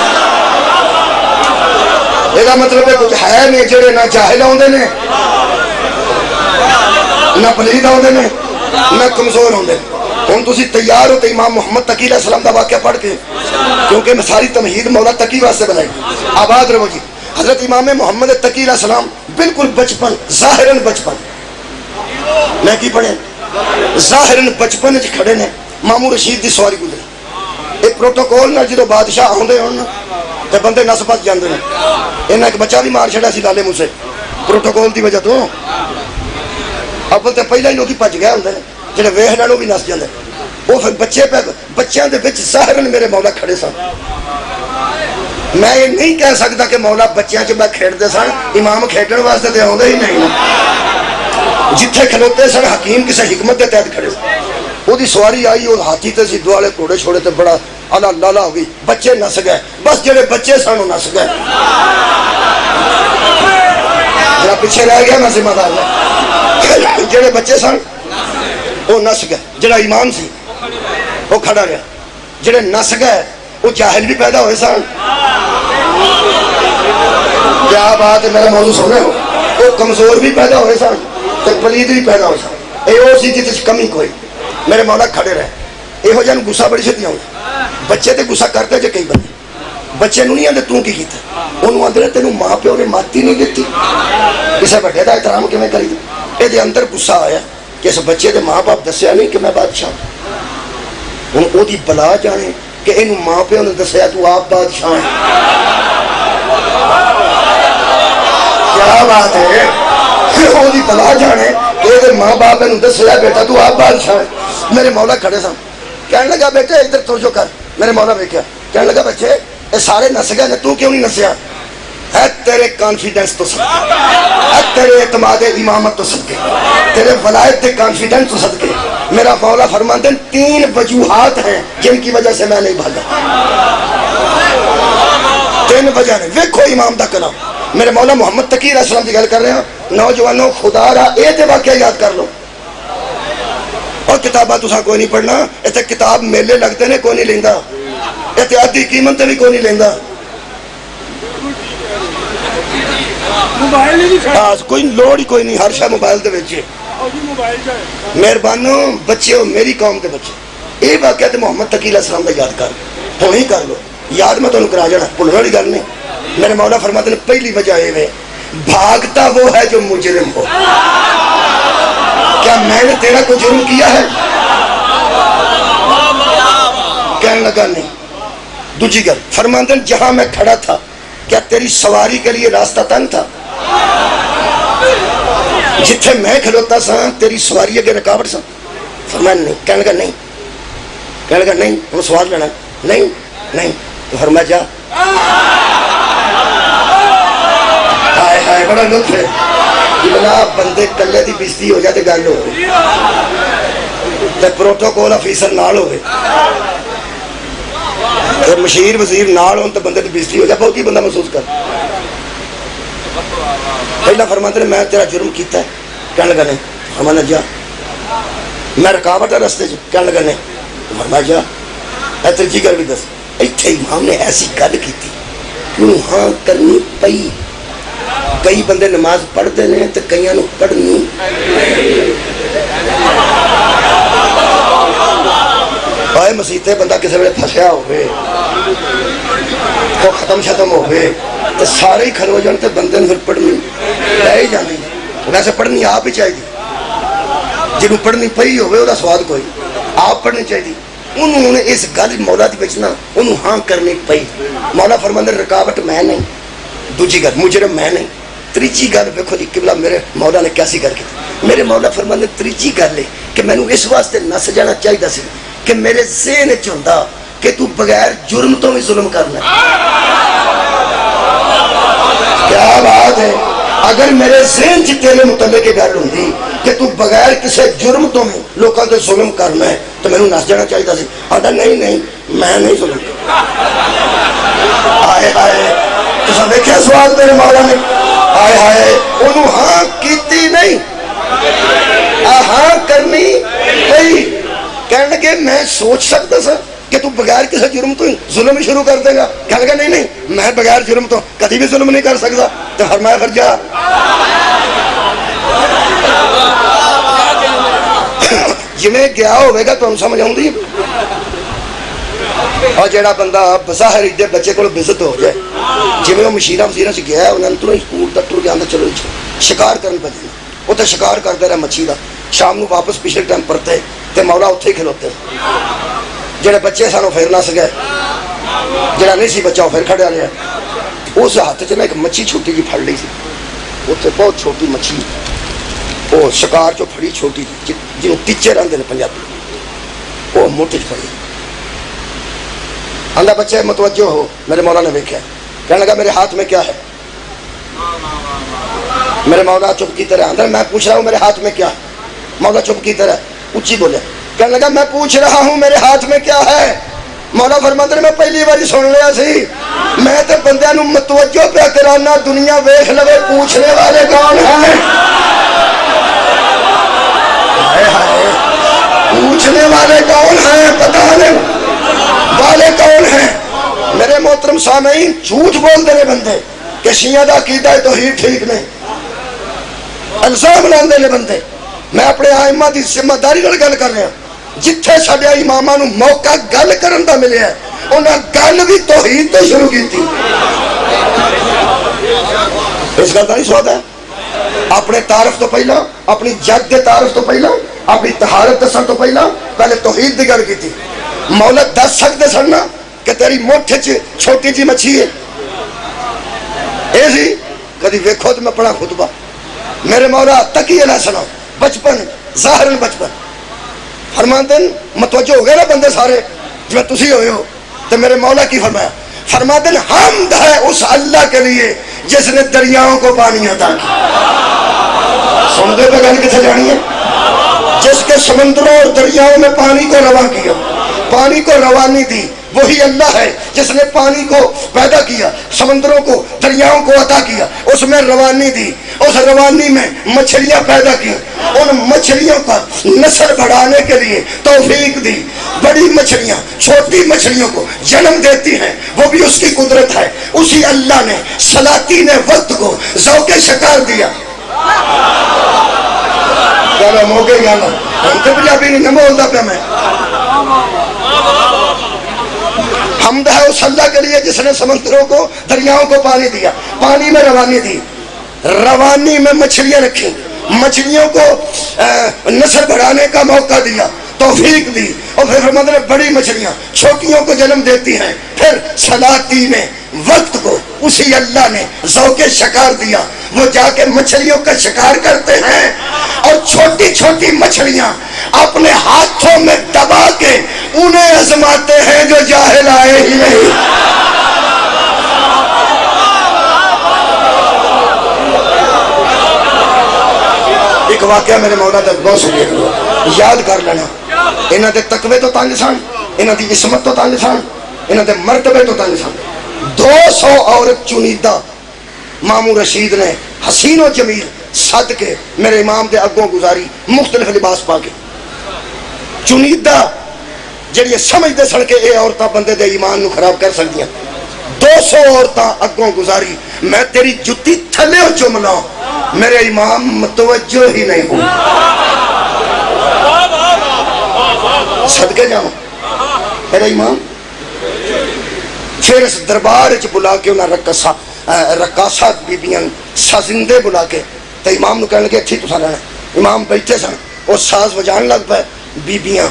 یہ مطلب ہے کچھ ہے نہیں جڑے نہ جاہل ہوندے نے، نہ پلید ہوندے نے، نہ کمزور ہوندے۔ ہن تسی تیار ہو تے امام محمد تقی علیہ السلام دا واقعہ پڑھ کے، کیونکہ میں ساری تمہید مولا تقی واسطے بنائی، آباد رہو جی۔ حضرت امام محمد تقی علیہ السلام بالکل بچپن، ظاہراً بچپن، میں کی پڑھے ظاہراً بچپن وچ کھڑے نے، ماموں رشید دی سواری گزری، ایک پروٹوکول نال جدوں بادشاہ آوندے ہون تے بندے نس بچ جاندے نے، انہاں ایک بچہ بھی مار چھڑیا سی لالے منہ سے پروٹوکول دی وجہ تو، اول تے پہلا ہی لوگ بچ گئے ہوندے نے جڑے ویکھ لین بھی نس جاندے، وہ پھر بچیاں دے وچ ظاہراً میرے مولا کھڑے سن۔ میں یہ نہیں کہہ سکتا کہ مولا بچیاں چ میں کھیڈتے سن، امام کھیڈن واسطے تے آندے ہی نہیں، جتھے کھلوتے سن حکیم کسے حکمت دے تحت کھڑے سن۔ وہ سواری آئی وہ ہاتھی تے سی دوالے گھوڑے چھوڑے تے بڑا الا لالا ہو گئی بچے نس گئے بس جڑے بچے سن وہ نس گئے جڑا پیچھے رہ گیا میں ذمہ دار ہوں جڑے بچے سن وہ نس گئے جڑا ایمان سی وہ کھڑا رہا جڑے نس گئے وہ جاہل بھی پیدا ہوئے سن کیا بات ہے میرا موضوع سن رہے ہو وہ کمزور بھی پیدا ہوئے سن تو پلید بھی پیدا ہوئے سن یہ وہ سی جس کمی کوئی میرے مولا کھڑے رہے یہو جہاں گسا بڑی چھتی آؤں بچے تے گسا کرتے جے کئی بندے بچے نو نہیں آتے تو کی کیتا انہوں آدھے تینوں ماں پیو نے ماتی نہیں دیتی کسی بڑے دا احترام کیویں کری یہ اندر گسا آیا کہ اس بچے دے ماں باپ دسیا نہیں کہ میں بادشاہ ہوں وہ بلا جانے کہ یہ ماں پیو نے دسیا تو آپ بادشاہ ہیں کیا بات ہے وہ بلا جانے کہ یہ ماں باپ نے دسیا بیٹا تو آپ بادشاہ ہیں میرے مولا کھڑے سن کہنے لگا بیٹے ادھر توجہ کر میرے مولا ویکھیا کہنے لگا بچے یہ سارے نس گئے تو کیوں نہیں نسیا ہے تیرے کانفیڈنس تو صدقے ہے تیرے اعتماد امامت تو صدقے تیرے ولایت تے کانفیڈنس تو صدقے میرا مولا فرماتے ہیں 3 وجوہات ہیں جن کی وجہ سے میں نہیں بھاگا 3 وجہ نے ویکھو امام دا کلام میرے مولا محمد تقی علیہ السلام کی گل کر رہے ہیں نوجوانوں خدا را اے تے واقعہ یاد کر لو اور کتاباں تساں کوئی نہیں پڑھنا اتنے کتاب میلے لگتے نے کوئی نہیں لیندا احتیاطی قیمت بھی کوئی نہیں لیندا کوئی لوڑ ہی کوئی نہیں ہر شاہ موبائل دے وچ مہربانو بچے ہو میری قوم کے بچے یہ واقعہ تے محمد تقی علیہ السلام کا یاد کر ہوں ہی کر لو یاد میں تمہیں کرا جانا بھولنے والی گل نہیں میرے مولا فرماتے ہیں پہلی وجہ یہ ہے بھاگتا وہ ہے جو مجرم ہو کیا میں نے تیرا کوئی جرم کیا ہے کہنے لگا نہیں دوسری گل فرماتے ہیں جہاں میں کھڑا تھا کیا تیری سواری کے لیے راستہ تنگ تھا جتھے میں کھلوتا سا تیری سواری اگے رکاوٹ سا فرمایا نہیں کہنے لگا نہیں کہنے لگا نہیں ہم سوال لینا نہیں نہیں تو فرمایا جا ہائے ہائے بڑا لطف ہے بنا بندے کلے دی بزتی ہو جاتے گل ہو تے پروٹوکول افیسر نال ہوئے تے مشیر وزیر نال ہون تے بندے دی بزتی ہو جائے بہت ہی بندہ محسوس کر پہلا فرماتے ہیں میں تیرا جرم کیتا ہے کہنے لگا نہیں فرمایا جا میں رکاوٹ ہے رستے چ کہنے لگا نہیں فرمایا جا اے تیری گل بھی دس ایتھے امام نے ایسی گل کیتی کیوں ہاں کرنی پئی کئی بندے نماز پڑھتے ہیں تو کئی نو پڑھنی آئے مسیطے بندہ کسی ویلے پھسیا ہوئے تو ختم شتم ہوئے تو سارے ہی کھلو جان تے بندے نے پھر پڑھنی لے جانی ویسے پڑھنی آپ ہی چاہیے جنہوں پڑھنی پئی ہوئے وہ سواد کوئی آپ پڑھنی چاہیے انہوں نے اس گل مولا دی بچنا انہوں ہاں کرنی پئی مولا فرماندے رکاوٹ میں نہیں دوسری گل مجرم میں نہیں تیجی گل دیکھو جی قبلہ میرے مولا نے کیسی گل کی میرے مولا فرماندے تیجی گل ہے کہ میں اس واسطے نس جانا چاہیے سی کہ میرے ذہن چ ہوندا کہ تو بغیر جرم تو بھی ظلم کرنا کیا بات ہے اگر میرے ذہن چ تیرے متعلق یہ گل ہوندی کہ تو بغیر کسی جرم تو بھی لوگوں تے ظلم کرنا ہے تو میرے نس جانا چاہیے سی آدھا نہیں نہیں میں نہیں ظلم آئے آئے تو دیکھا سوال میرے مولا نے آئے آئے انہوں ہاں کیتی نہیں ہاں کرنی پئی کہنے لگے میں سوچ سکتا سا کہ تو بغیر کسی جرم تو ظلم ہی شروع کر دے گا کہنے لگا نہیں نہیں میں بغیر جرم تو کبھی بھی ظلم نہیں کر سکتا تو فرمایا پھر جا جویں گیا ہوئے گا تو ہم سمجھ آؤں گی اور جڑا بندہ بظاہر ایڈے بچے کو بزت ہو جائے جویں وہ مشیرہ وزیرہ سے گیا ہے انہوں نے تو اسکول تک ٹر کے آندہ چلو شکار کرنے پہ وہ تو شکار کرتے رہے مچھی کا شام نو واپس پچھلے ٹائم پڑتے تے مولا اتھے ہی کھلوتے جڑے بچے سانو پھر نس گئے جڑا نہیں سی بچہ وہ پھر کھڑا لیا اس ہاتھ چ ایک مچھی چھوٹی جی پھڑ لی سی اتنے بہت چھوٹی مچھی وہ شکار چو پھڑی چھوٹی جنہوں تیچے رہتے ہیں پنجابی وہ مٹھ چ پھڑی آندھا بچے متوجہ ہو میرے مولا نے دیکھا کہنے لگا میرے ہاتھ میں کیا ہے میرے مولا چپ کی طرح آندھا میں پوچھ رہا ہوں میرے ہاتھ میں کیا مولا چپ کی طرح اونچی بولے کہنے لگا میں پوچھ رہا ہوں میرے ہاتھ میں کیا ہے؟ مولا فرماتے ہیں میں پہلی بار سن لیا سی، میں تے بندیاں نو متوجہ پہ کرانا، دنیا ویکھ لوے پوچھنے والے کون ہیں؟ پوچھنے والے کون ہیں؟ بتانے والے کون ہیں؟ میرے محترم سامعین، جھوٹ بول دے بندے کہ شیعہ دا عقیدہ ہے توحید ٹھیک نہیں، الزام لاندے نے بندے۔ میں اپنے ائمہ دی ذمہ داری نال گل کر رہا، جتھے ساڈے اماماں نو موقع گل کرن دا ملیا انہاں گل بھی توحید تے شروع کیتی۔ اس گل دا نہیں سواد ہے؟ اپنے تعارف تو پہلا، اپنی جد دے تعارف تو پہلا، اپنی طہارت دسن تو پہلا پہلے توحید دی گل کیتی۔ مولا دس سکدے سن نا کہ تیری مٹھ چ چھوٹی جی مچھی ہے؟ اے سی کدی ویکھو تو میں پڑھا خطبہ، میرے مولا تقی نہ سنا، بچپن ظاہرن بچپن فرماتے ہیں، متوجہ ہو گئے نا بندے سارے جو تسی ہوئے ہو، تو میرے مولا کی فرمایا؟ فرماتے ہیں حمد ہے اس اللہ کے لیے جس نے دریاؤں کو پانی عطا کیا۔ سن دے پہ گل کسے جانی ہے؟ جس کے سمندروں اور دریاؤں میں پانی کو رواں کیا، پانی کو روانی دی، وہی اللہ ہے جس نے پانی کو پیدا کیا، سمندروں کو دریاؤں کو عطا کیا، اس میں روانی دی، اس روانی میں مچھلیاں پیدا کی، ان مچھلیوں کا نسل بڑھانے کے لیے توفیق دی۔ بڑی مچھلیاں چھوٹی مچھلیوں کو جنم دیتی ہیں، وہ بھی اس کی قدرت ہے۔ اسی اللہ نے سلاطین وقت کو ذوق شکار دیا۔ گانا موگے گانا ہم تو پنجابی نہیں بولتا پہ میں۔ حمد ہے اس اللہ کے لیے جس نے سمندروں کو دریاؤں کو پانی دیا، پانی میں روانی دی، روانی میں مچھلیاں رکھی، مچھلیوں کو نسل بڑھانے کا موقع دیا، توفیق دی، اور پھر فرماتے ہیں بڑی مچھلیاں چھوٹیوں کو جنم دیتی ہیں۔ پھر سلاطین وقت کو اسی اللہ نے ذوق شکار دیا، وہ جا کے مچھلیوں کا شکار کرتے ہیں اور چھوٹی چھوٹی مچھلیاں اپنے ہاتھوں میں دبا کے انہیں آزماتے ہیں جو جاہل آئے ہی نہیں۔ ایک واقعہ میرے مولا تک بہت سنیے، یاد کر لینا۔ انہاں دے تقوی تو تنگ سن، انہاں دی عصمت تو تنگ سن، انہاں دے مرتبے تو تنگ سن۔ 200 عورت چنیدہ ماموں رشید نے حسین و جمیل سد کے میرے امام دے اگوں گزاری، مختلف لباس پا کے، چنیدہ جڑی سمجھتے سن کے اے عورتاں بندے دے ایمان نو خراب کر سکدیاں۔ 200 عورتاں اگوں گزاری، میں تیری جتی تھلے چمنا، میرے امام متوجہ ہی نہیں ہوں۔ صدقے جاؤں میرے امام پھر اس دربار چ بلا کے انہاں رقاصہ بیبیاں سازندے بلا کے تو امام نو کہنے لگے ٹھیک تساں رہنا۔ امام بیٹھے سن، وہ ساز بجان لگ پے، بیبیاں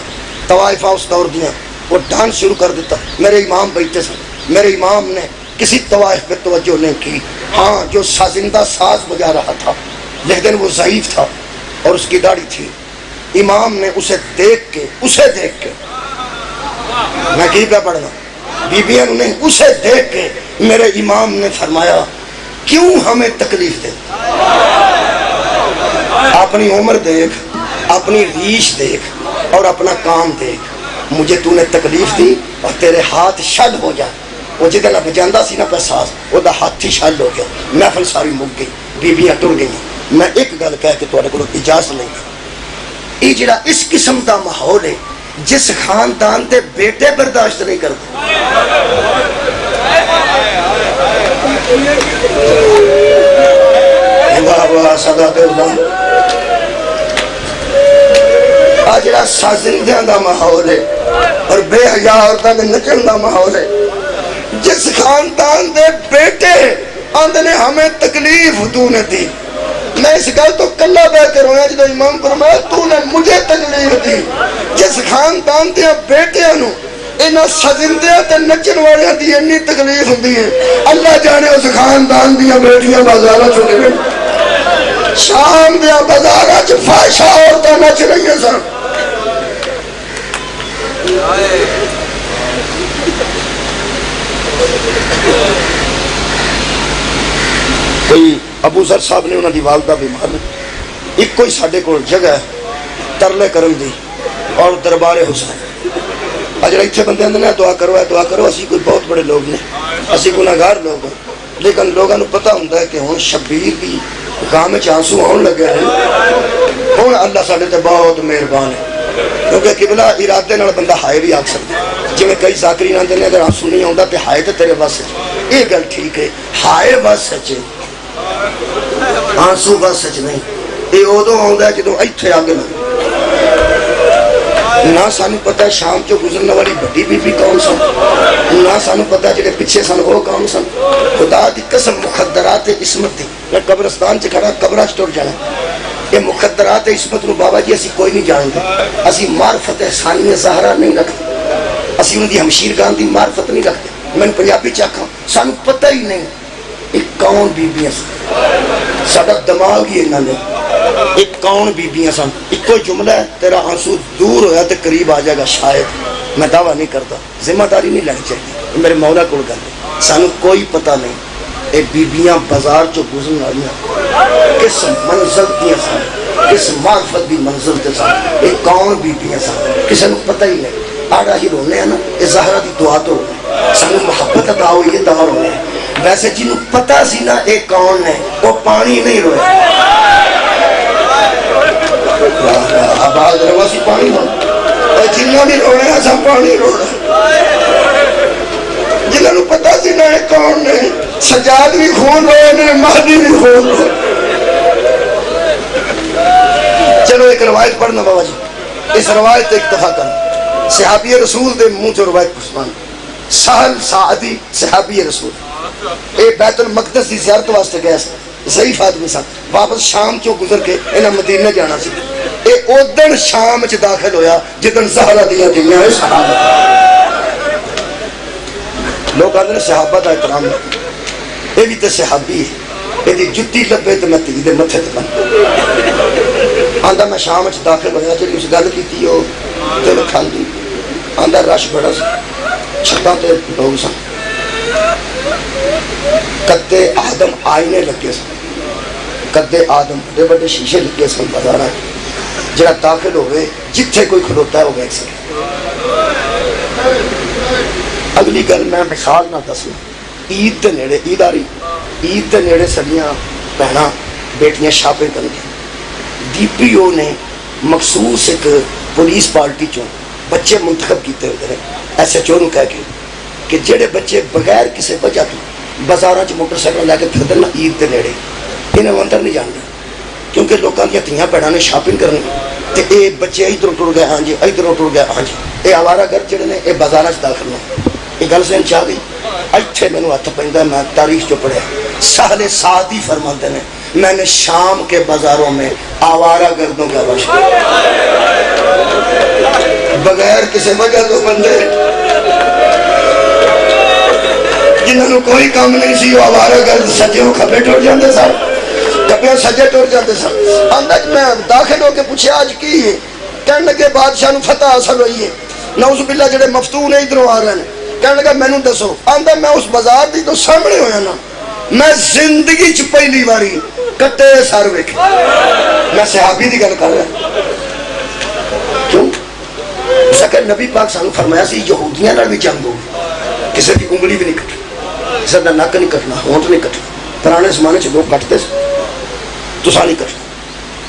طوائفہ اس دور دیاں وہ ڈانس شروع کر دیتا۔ میرے امام بیٹھے سن، میرے امام نے کسی طوائف پہ توجہ نہیں کی، ہاں جو سازندہ ساز بجا رہا تھا لیکن وہ ضعیف تھا اور اس کی داڑھی تھی، امام نے اسے دیکھ کے میں کی پہ پڑھنا بیبیاں نہیں، اسے دیکھ کے میرے امام نے فرمایا کیوں ہمیں تکلیف دے؟ اپنی عمر دیکھ، اپنی ریش دیکھ اور اپنا کام دیکھ، مجھے تو نے تکلیف دی اور تیرے ہاتھ شل ہو جائے۔ وہ جدے نہ بجاندہ سی نہ پیساس، وہ دا ہاتھ ہی شل ہو گیا، محفل ساری مک گئی، بیبیاں ٹر گئی۔ میں ایک گل کہہ کے تواڈے کولوں اجازت نہیں، یہ جڑا اس قسم دا ماحول ہے جس خاندان دے بیٹے برداشت نہیں کرتے، آج جڑا سازندیاں دا ماحول ہے اور بے حیا عورتاں دے نچن دا ماحول ہے، جس خاندان دے بیٹے آندے نے ہمیں تکلیف تو نے دی، میں اس گل تو کلا بہ کے رویا جب امام فرمایا تو نے مجھے تکلیف دی۔ جس خاندان دے بیٹیاں نو انہاں سازندیاں تے نچن والیاں دی اتنی تکلیف ہوندی ہے، اللہ جانے اس خاندان دیاں بیٹیاں بازاراں چ نکلن، شام دیاں بازاراں چ فاحشہ عورتاں نچ رہی سن۔ کوئی ابو ذر صاحب نے انہوں دی والدہ بیمار نے، ایک کوئی ساڈے کول جگہ ہے ترلے کرن دی، اور دربار حسین اجر اتنے بندے آتے ہیں دعا کرو اسی کوئی بہت بڑے لوگ نے اسی گناہگار لوگ ہیں لیکن لوگوں کو پتہ ہوتا ہے کہ ہوں شبیر کی گاہ میں آنسو آن لگے ہیں ہوں اللہ ساڈے تے بہت مہربان ہے کیونکہ قبلہ ارادے نال بندہ ہائے بھی آکھ سکتا ہے جی کئی ذاکرین آتے ہیں اگر آنسو نہیں آتا تو ہائے تو تیرے بس ہے یہ گل ٹھیک ہے ہائے بس سچ آنسو بس سچ نہیں یہ ادو آتا ہے جدو اتنے آگے لگ نہ سانو پتہ ہے شام چو گزرنے والی بڑی بی بی کون سن نہ سانو پتہ ہے جڑے پیچھے سن وہ کون سن خدا دی قسم مخدرات عصمت دی میں قبرستان چ کھڑا قبراں چ ٹر جانا یہ مخدرات عصمت نو بابا جی اسی کوئی نہیں جانتے اسی معرفت ثانیہ زہرا نہیں رکھتے اسی ان دی ہمشیر گان دی معرفت نہیں رکھتے میں پنجابی چ آکھاں سانو پتہ ہی نہیں یہ کون بیبیاں سن ساڈا دماغ ہی انہاں نے ایک کون بیبیاں سن ایک کوئی جملہ ہے تیرا آنسو دور ہویا تے قریب آ جائے گا شاید میں دعویٰ نہیں کرتا ذمہ داری نہیں لینی چاہیے میرے مولا کو گل ہے سانو کوئی پتہ نہیں اے بیبیاں بازار چو گزرن والیاں کس منزل دیا سن کس معرفت دی منزل تے سن اے کون بیبیاں سن کسی نو پتہ ہی نہیں آڑا ہی رونے ہیں نا اے زہرا دی دعا تو رونے سانو محبت ادا ہوئی ہے دعا رونے ویسے جنہوں پتہ سی نا اے کون ہے وہ پانی نہیں روئے آباد رواسی پانی رونا جنہوں نے رونے ایسا پانی رونا جنہوں پتہ سی نا اے کون ہے سجاد بھی خون روئے نے مہدی بھی خون روئے چلو ایک روایت پڑھنا بابا جی اس روایت اکتفا کرنا صحابی رسول دے منہ جو روایت پسمان سہل سعدی صحابی رسول اے بیت المقدس دی زیارت واسطے گیا ضعیف آدمی سن واپس شام چوں گزر کے انہاں مدینہ جانا سی اے اودن شام چ داخل ہویا جدن زہرا دیاں تھیاں صحابہ لوگ آدھے نے صحابہ دا احترام اے بھی تے صحابی ہے اے دی جتی لبے تے میں تیدے متھے تے بن آندہ میں شام چ داخل ہویا جلی اس گل کی ہو دل کھال دی آندہ رش بڑا سی چھتاں تے لوگ سن قدے آدم آئینے لگے سن قدے آدم بڑے بڑے شیشے لگے سن بازار آئے جڑا داخل ہوئے جتھے کوئی کھلوتا ہے وہ بیٹھ سکے اگلی گل میں مثال نہ دسوں عید دے نیڑے عید آ رہی عید دے نیڑے سڑیاں بہنا بیٹیاں شاپنگ کر گئے ڈی پی او نے مخصوص ایک پولیس پارٹی چوں بچے منتخب کیتے ہوئے ایس ایچ او نو کہہ کے کہ جڑے بچے بغیر کسی وجہ تو بازاراں چ موٹر سائیکل لے کے پھردے نا عید دے نیڑے انہیں اندر نہیں جانا کیونکہ لوگوں کی تیاں بھیڑاں نے شاپنگ کرنی تے اے بچے ادھر ٹر گئے ہاں جی ادھر ٹر گئے ہاں جی اے آوارہ گرد جڑے نے اے بازاراں چ داخل ہوں یہ گل ذہن چ آ گئی اتنے مینوں ہاتھ پیندا میں تاریخ جو پڑھیا سہل سعدی فرماتے ہیں میں نے شام کے بازاروں میں آوارہ گردوں کا رش بغیر کسی وجہ تو بندے جنہوں نے کوئی کام نہیں سی وہ آوارہ گرد سجے کھبے ٹر جاندے سن کبھی سجے ٹر جاتے سن اندر میں داخل ہو کے پوچھے آج کی ہے کہنے لگے بادشاہ نو فتح حاصل ہوئی ہے نعوذ باللہ جڑے مفتون ادھروں آ رہے ہیں کہنے لگا میں نو دسو آندہ میں اس بازار دی تو سامنے ہویا نا میں زندگی چ پہلی باری کٹے سر ویکھے میں صحابی دی گل کر رہا کیوں اس کہ نبی پاک سانو فرمایا سی یہودیاں نال بھی جنگ ہو کسی کی انگلی بھی نہیں کٹنی کسی کا نک نہیں کٹنا ہونٹ نہیں کٹنا پرانے زمانے چ لوگ کٹتے تسا نہیں کٹنا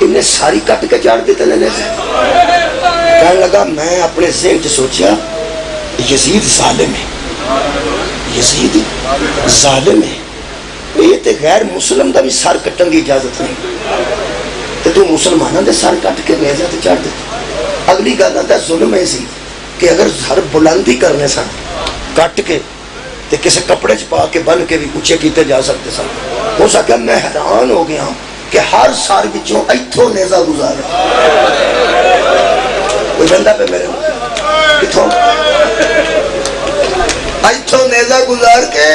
انہیں ساری کٹ کے جاڑ دیتے نے کہنے لگا میں اپنے ذہن چ سوچیا یزید ظالم ہے یزید ظالم ہے یہ تے غیر مسلم دا بھی سر کٹن کی اجازت نہیں تے تو مسلمانوں دے سر کٹ کے نیزے تے چڑھ دے اگلی گل آتا ہے ظلم ایسی کہ اگر سر بلندی کرنے سن کٹ کے تے کسی کپڑے چ پا کے بن کے بھی اونچے کیتے جا سکتے سن ہو سکتا میں حیران ہو گیا کہ ہر سال بچوں ایتھوں نیزہ گزارا کوئی بندہ پہ میرے کتھوں ایتھوں نیزہ گزار کے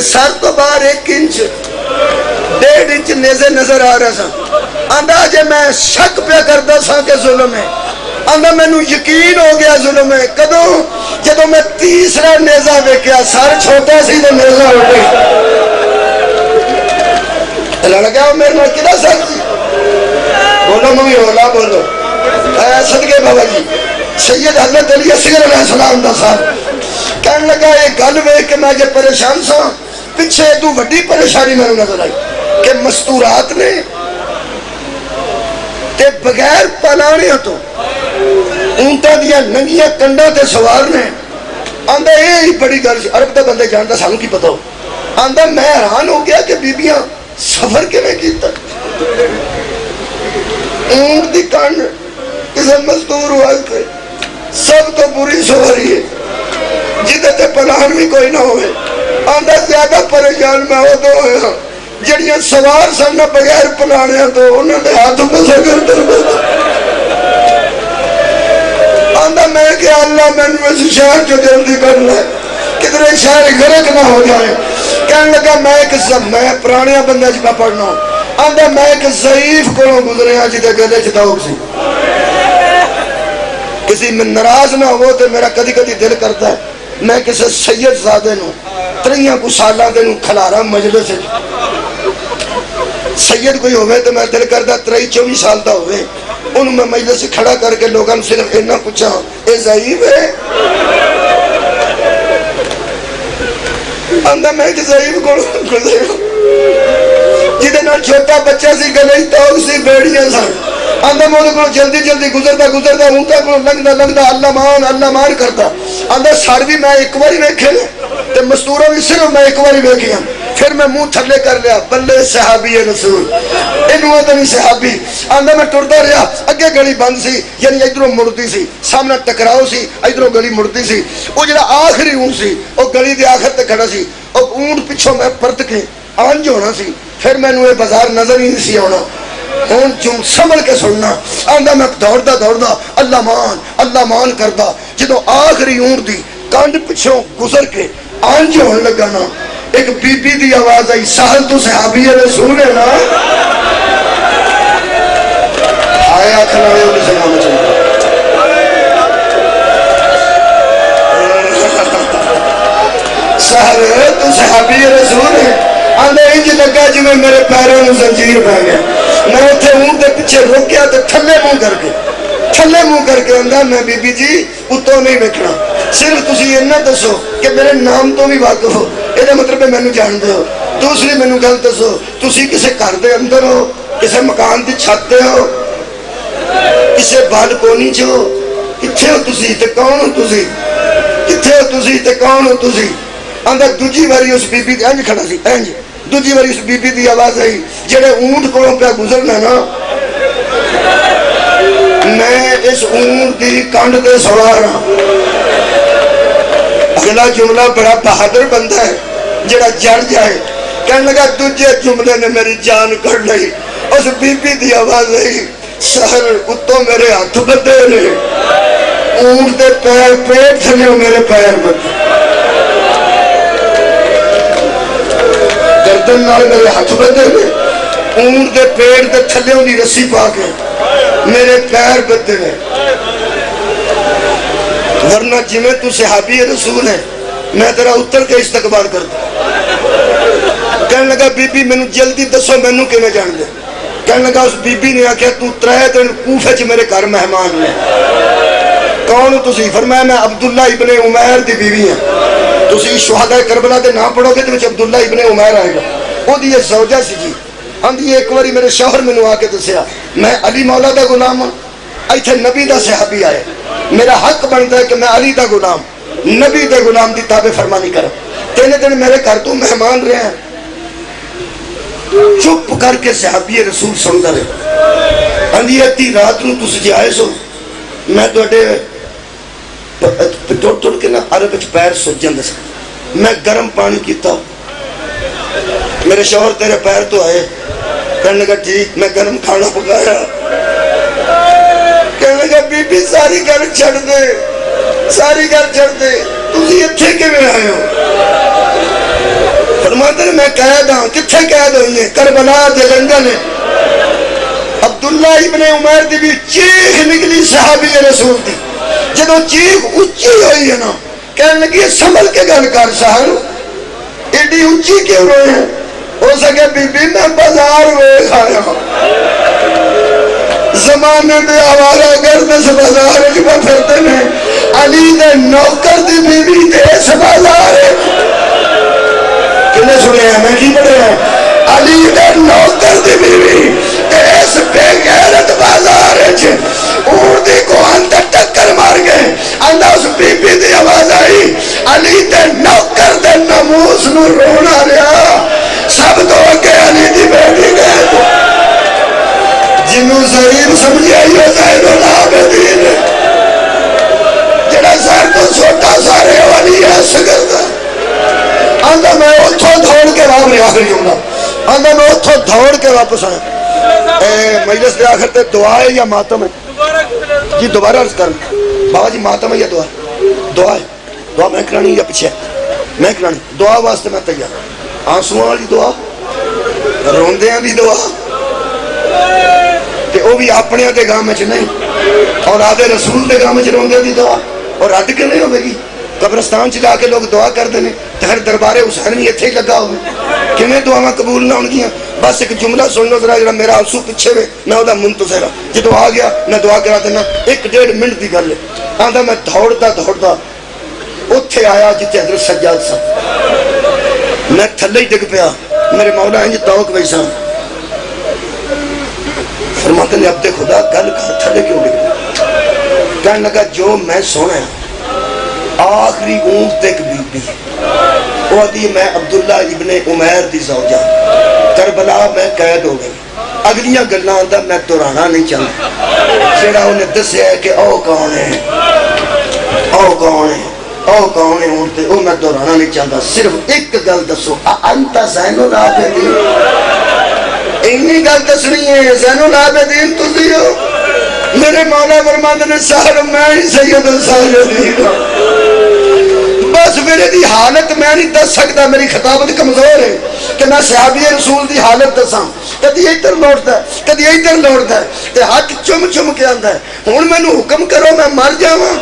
سر تو باہر 1 انچ 1.5 انچ نیزے نظر آ رہا سا آندھا جے میں شک پہ کرتا سا کہ ظلم ہے آندھا میں نو یقین ہو گیا ظلم ہے کدوں جدو میں تیسرا نیزہ ویکھیا سر چھوٹا سی تو نیزہ ہو گیا اللہ لگا میرے نال کدا سر سی بولو ممی ہولا بولو صدقے بابا جی سید حضرت علی اصغر علیہ السلام دا صاحب کہنے لگا یہ گل ویکھ کے میں جے پریشان سا پیچھے تو وڈی پریشانی میں نظر آئی کہ مستورات نے تے بغیر پلانیاں تو اونٹاں دیا ننگیاں کنڈاں تے سوار نے آندا یہ بڑی گل عرب دا بندے جاندا سانوں کی پتہ ہو آندا میں حیران ہو گیا کہ بیبیاں سفر کیویں کیتا اونٹ دی کنڈ کسے مزدور واسطے سب تو بری سواری ہے جدے تے پلان بھی کوئی نہ ہوئے آندا زیادہ پریشان میں ہو دو ہویا جڑیاں سوار سن بغیر پلانیاں تو انہوں نے ہاتھ پسے کر در آندا میں کہ اللہ میں اس شہر جو جلدی کرنا ہے کدھر شہر غرق نہ ہو جائے کہنے لگا میں پرانیاں بندے جب پڑھنا ہوں آندا میں ایک ضعیف کو گزرے ہیں جدے گلے چتاؤ سی کسی میں ناراض نہ ہو تو میرا کدی کدی دل کرتا ہے میں کسی سید زادے نو 3 کو سالہ دے نو کھلارا مجلس سید کوئی ہوئے تو میں دل کرتا 23-24 سال دا ہوئے انہوں میں مجلس کھڑا کر کے لوگاں صرف اتنا پوچھا اے ضعیف ہے آندا میں کہ ضعیف کو گزرے جدے نال چھوٹا بچہ سی گلے توگ سی بیڑیاں سن آندا میں انہوں کو جلدی جلدی گزرتا اونٹا کو لگتا اللہ مان کرتا آندا ساڑ بھی میں ایک باری ویکھے تے مستورہ بھی صرف میں ایک باری ویکھی ہوں پھر میں منہ تھلے کر لیا بلے صحابی رسول انہوں تو نہیں صحابی آندا میں ٹرتا رہا اگے گلی بند سی یعنی ادھروں مڑتی سی سامنے ٹکراؤ سی ادھروں گلی مڑتی سی وہ جڑا آخری اونٹ سی وہ گلی دے آخر تے کھڑا سی وہ اونٹ پچھوں میں پرت کے آنج ہونا سی پھر میں نے بازار نظر ہی نہیں سی آنا ہون جم سنبھل کے سننا آندا میں دوڑدا اللہ مان کردا جدو آخری اونٹ دی کانڈ پچھوں گزر کے آنج ہونے لگا نا ایک بی بی دی آواز آئی سہل تو صحابی رسول ہے نا آیا کھلاوے انہیں سے نام چلتا سہل تو صحابی رسول ہے آندا انج لگا جو میں میرے پیروں میں زنجیر پہ گیا میں اتھے اونٹ دے پیچھے روکیا تو تھلے منہ کر کے آندا میں بی بی جی اتوں نہیں بیٹھنا صرف تسی اتنا دسو کہ میرے نام تو بھی واقف ہو یہ مطلب میں نے جان دے ہو دوسری میں نے گل دسو تسی کسے گھر دے اندر ہو کسے مکان دی چھت تے ہو کسے بالکونی چ ہو کتھے ہو تسی تے کون ہو تسی کتھے ہو تسی تے کون ہو تسی آندا دوجی باری اس بی بی دی انج کھڑا سی انج دوجی باری اس بی بی دی آواز آئی جڑے اونٹ کولوں پہ گزرنا نا میں اس اونٹ دی کانڈ تے سوار ہاں اگلا جملہ بڑا بہادر بندہ ہے جڑا جڑ جائے کہنے لگا دوجے جملے نے میری جان کر لئی اس بی بی دی آواز آئی سہر اتوں میرے ہاتھ بدے نے اونٹ دے پیر پیٹ تھلے میرے پیر بدے گردن نال میرے ہاتھ بدے نے اونٹ دے پیٹ دے تھلے دی رسی پا کے میرے پیر بدے نے ورنہ جمیں تو صحابی رسول ہے میں تیرا اتر کے استقبال کرتا کہنے لگا بی بی میں جلدی دسو میں نے کیوں جان دے کہنے لگا اس بی بی نے آکھیا تو 3 دن کوفے چ میرے گھر مہمان نے کون ہو تسی فرمایا میں عبداللہ ابن عمیر دی بیوی ہوں تسی شہداء کربلا دے نام پڑھو گے تو وچ عبداللہ ابن عمیر آئے گا وہ دی یہ زوجہ سی جی آندھی ایک باری میرے شوہر میں آ کے دسیا میں علی مولا دا غلام ہوں ایتھے نبی دا صحابی آئے میرا حق بنتا ہے کہ میں علی دا غلام نبی دے غلام دی تابع فرمانی کروں 3 دن میرے گھر تو مہمان رہے ہیں چپ کر کے صحابی رسول سنتا رہے آندھی ادھی رات نو تسی جی آئے سو میں توڑے توڑ کے نا عرب وچ پیر سج جاندے سن میں گرم پانی کیتا میرے شوہر تیرے پیر تو آئے کہنے لگا ٹھیک میں گرم کھانا پکایا کہنے لگا بی بی ساری گھر چھڑ دے تسی اتھے کے میں آئے ہو فرماتے ہیں میں قید ہوں کتھے قید ہوئی ہیں کربلا دے لنگن ہے عبداللہ ابن عمیر دی بھی چیخ نکلی صحابی رسول دی جدو چیخ اچھی ہوئی ہے نا کہنے لگی سنبھل کے گل کر صاحب ایڈی اچھی کیوں روئے ہیں ہو سکے بی بی میں بازار ہوئے کھایا زمانے دے آوارہ گرد اس بازار وچ پھردے نے، علی دے نوکر دی بیوی تے اس بازار کنے سنے ہیں؟ میں کی پڑھے ہیں؟ علی دے نوکر دی بیوی تے اس بے غیرت بازار وچ اون دی کوہن تے ٹکر مار گئے، آندا اس بی بی دی آواز آئی، علی دے نوکر دے ناموس نو رونا رہا، سب تو اگے علی دی بیٹی گئے جنوں ضعیف سمجھے یہ زین العابدین جڑا سر تو چھوٹا سارے والی ہے سگر دا آندا میں اتھوں دوڑ کے واپس آخری ہوں گا، آندا میں اتھوں دوڑ کے واپس آیا۔ مجلس دے آخر تے دعا ہے یا ماتم ہے؟ جی دوبارہ عرض کریں بابا جی، ماتم ہے یا دعا ہے؟ دعا ہے۔ دعا میں کرانی یا پیچھے؟ میں کرانی۔ دعا واسطے میں تیار، آنسوؤں والی دعا، روندیاں دی دعا، کہ وہ بھی اپنے دے گام میں نہیں اور آدھے رسول دے گام میں روندے دی دعا، اور رد کے نہیں ہوگی گی قبرستان چ جا کے لوگ دعا کر دیں تو ہر دربار حسین بھی اتنے ہی لگا ہوئے، کیویں دعاواں قبول نہ ہونگیاں؟ بس ایک جملہ سن لو ذرا، جڑا میرا آنسو پیچھے وے میں وہ منتظر ہاں، جدو آ گیا میں دعا کرا دینا، 1.5 منٹ کی گل ہے۔ آندا میں دوڑتا دوڑتا اتنے آیا جتنے حضرت سجاد صاحب، میں تھلے ہی ڈگ پیا، میرے مولا انج توک ویسا فرماتے نے عبد خدا گل کر تھلے کیوں ڈگ؟ کہنے لگا جو میں سونا ہے آخری اونٹ تک بی بی وہ دی میں عبداللہ ابن عمیر دی زوجہ کربلا میں قید ہو گئی، اگلیاں گلاں آندا میں دہرانا نہیں چاہتا، جڑا انہیں دسیا ہے کہ او کون ہے، او کون ہے، او کون ہے اونٹ تے، او میں دہرانا نہیں چاہتا، صرف ایک گل دسو، انت زین العابدین؟ اینی گل دسنی ہے زین العابدین تسی ہو؟ میرے مولا فرماتے نے سار میں ہی سید الساجدین، بس میرے دی حالت میں نہیں دس سکتا، میری خطابت کمزور ہے کہ میں صحابی رسول دی حالت دساں، کدی ادھر لوٹتا ہے کدی ادھر لوٹتا ہے تے ہاتھ چم چم کے آندا ہے، ہن مینوں حکم کرو میں مر جاواں؟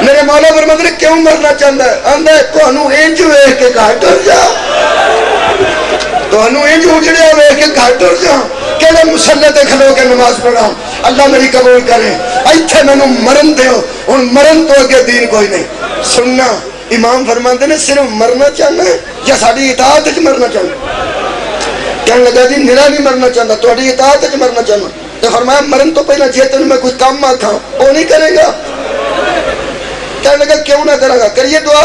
میرے مولا فرماتے نے کیوں مرنا چاہتا ہے؟ آندا ہے تانوں انج ویکھ کے گھر ٹر جا، تانوں انج اجڑیا ویکھ کے گھر ٹر جا، کہڑے مصلی تے کھلو کے نماز پڑھا، اللہ میری قبول کرے، ایتھے مینوں مرن دیو، ہن مرن تو اگے دین کوئی نہیں۔ سننا امام فرماتے نے صرف مرنا چاہنا ہے یا ساری اطاعت وچ مرنا چاہنا؟ کہنے لگا جی میرا نہیں مرنا چاہتا، تھوڑی اطاعت وچ مرنا چاہنا، تو فرمایا مرن تو پہلے جے تینوں میں کوئی کام آکھاں وہ نہیں کرے گا؟ کہنے لگا کیوں نہ کرے گا؟ کریے دعا،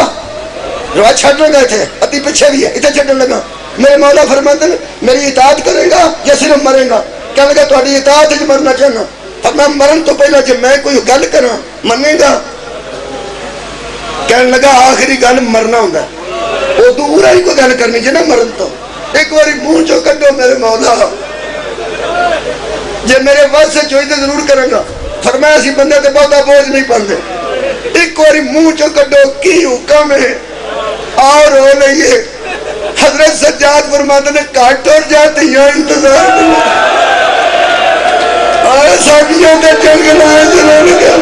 دعا چھڈنے گئے تھے اتی پیچھے بھی ہے ادھر چھڈن لگا، میرے مولا فرماتے ہیں میری اطاعت کرے گا یا صرف مرے گا؟ کہنے لگا تھوڑی اطاعت وچ مرنا چاہنا، فرمایا مرن تو پہلے جے میں کوئی گل کراں منے گا؟ کہنے لگا آخری گل مرنا ہوندا ہے، وہ دور ہی کوئی گل کرنی جے نا مرن تو ایک باری منہ چو کڈو میرے مولا، جے میرے وس سے چوئی تو ضرور کرے گا، فرمایا سی بندے تے بہتا بوجھ نہیں پاندے، ایک باری منہ چو کڈو کی حکم ہے اور ہو لئیے۔ حضرت سجاد فرماتے نے کاٹ اور جاتے یا انتظار نہیں، آئے ساکیوں دے جنگ لائے ضرور کے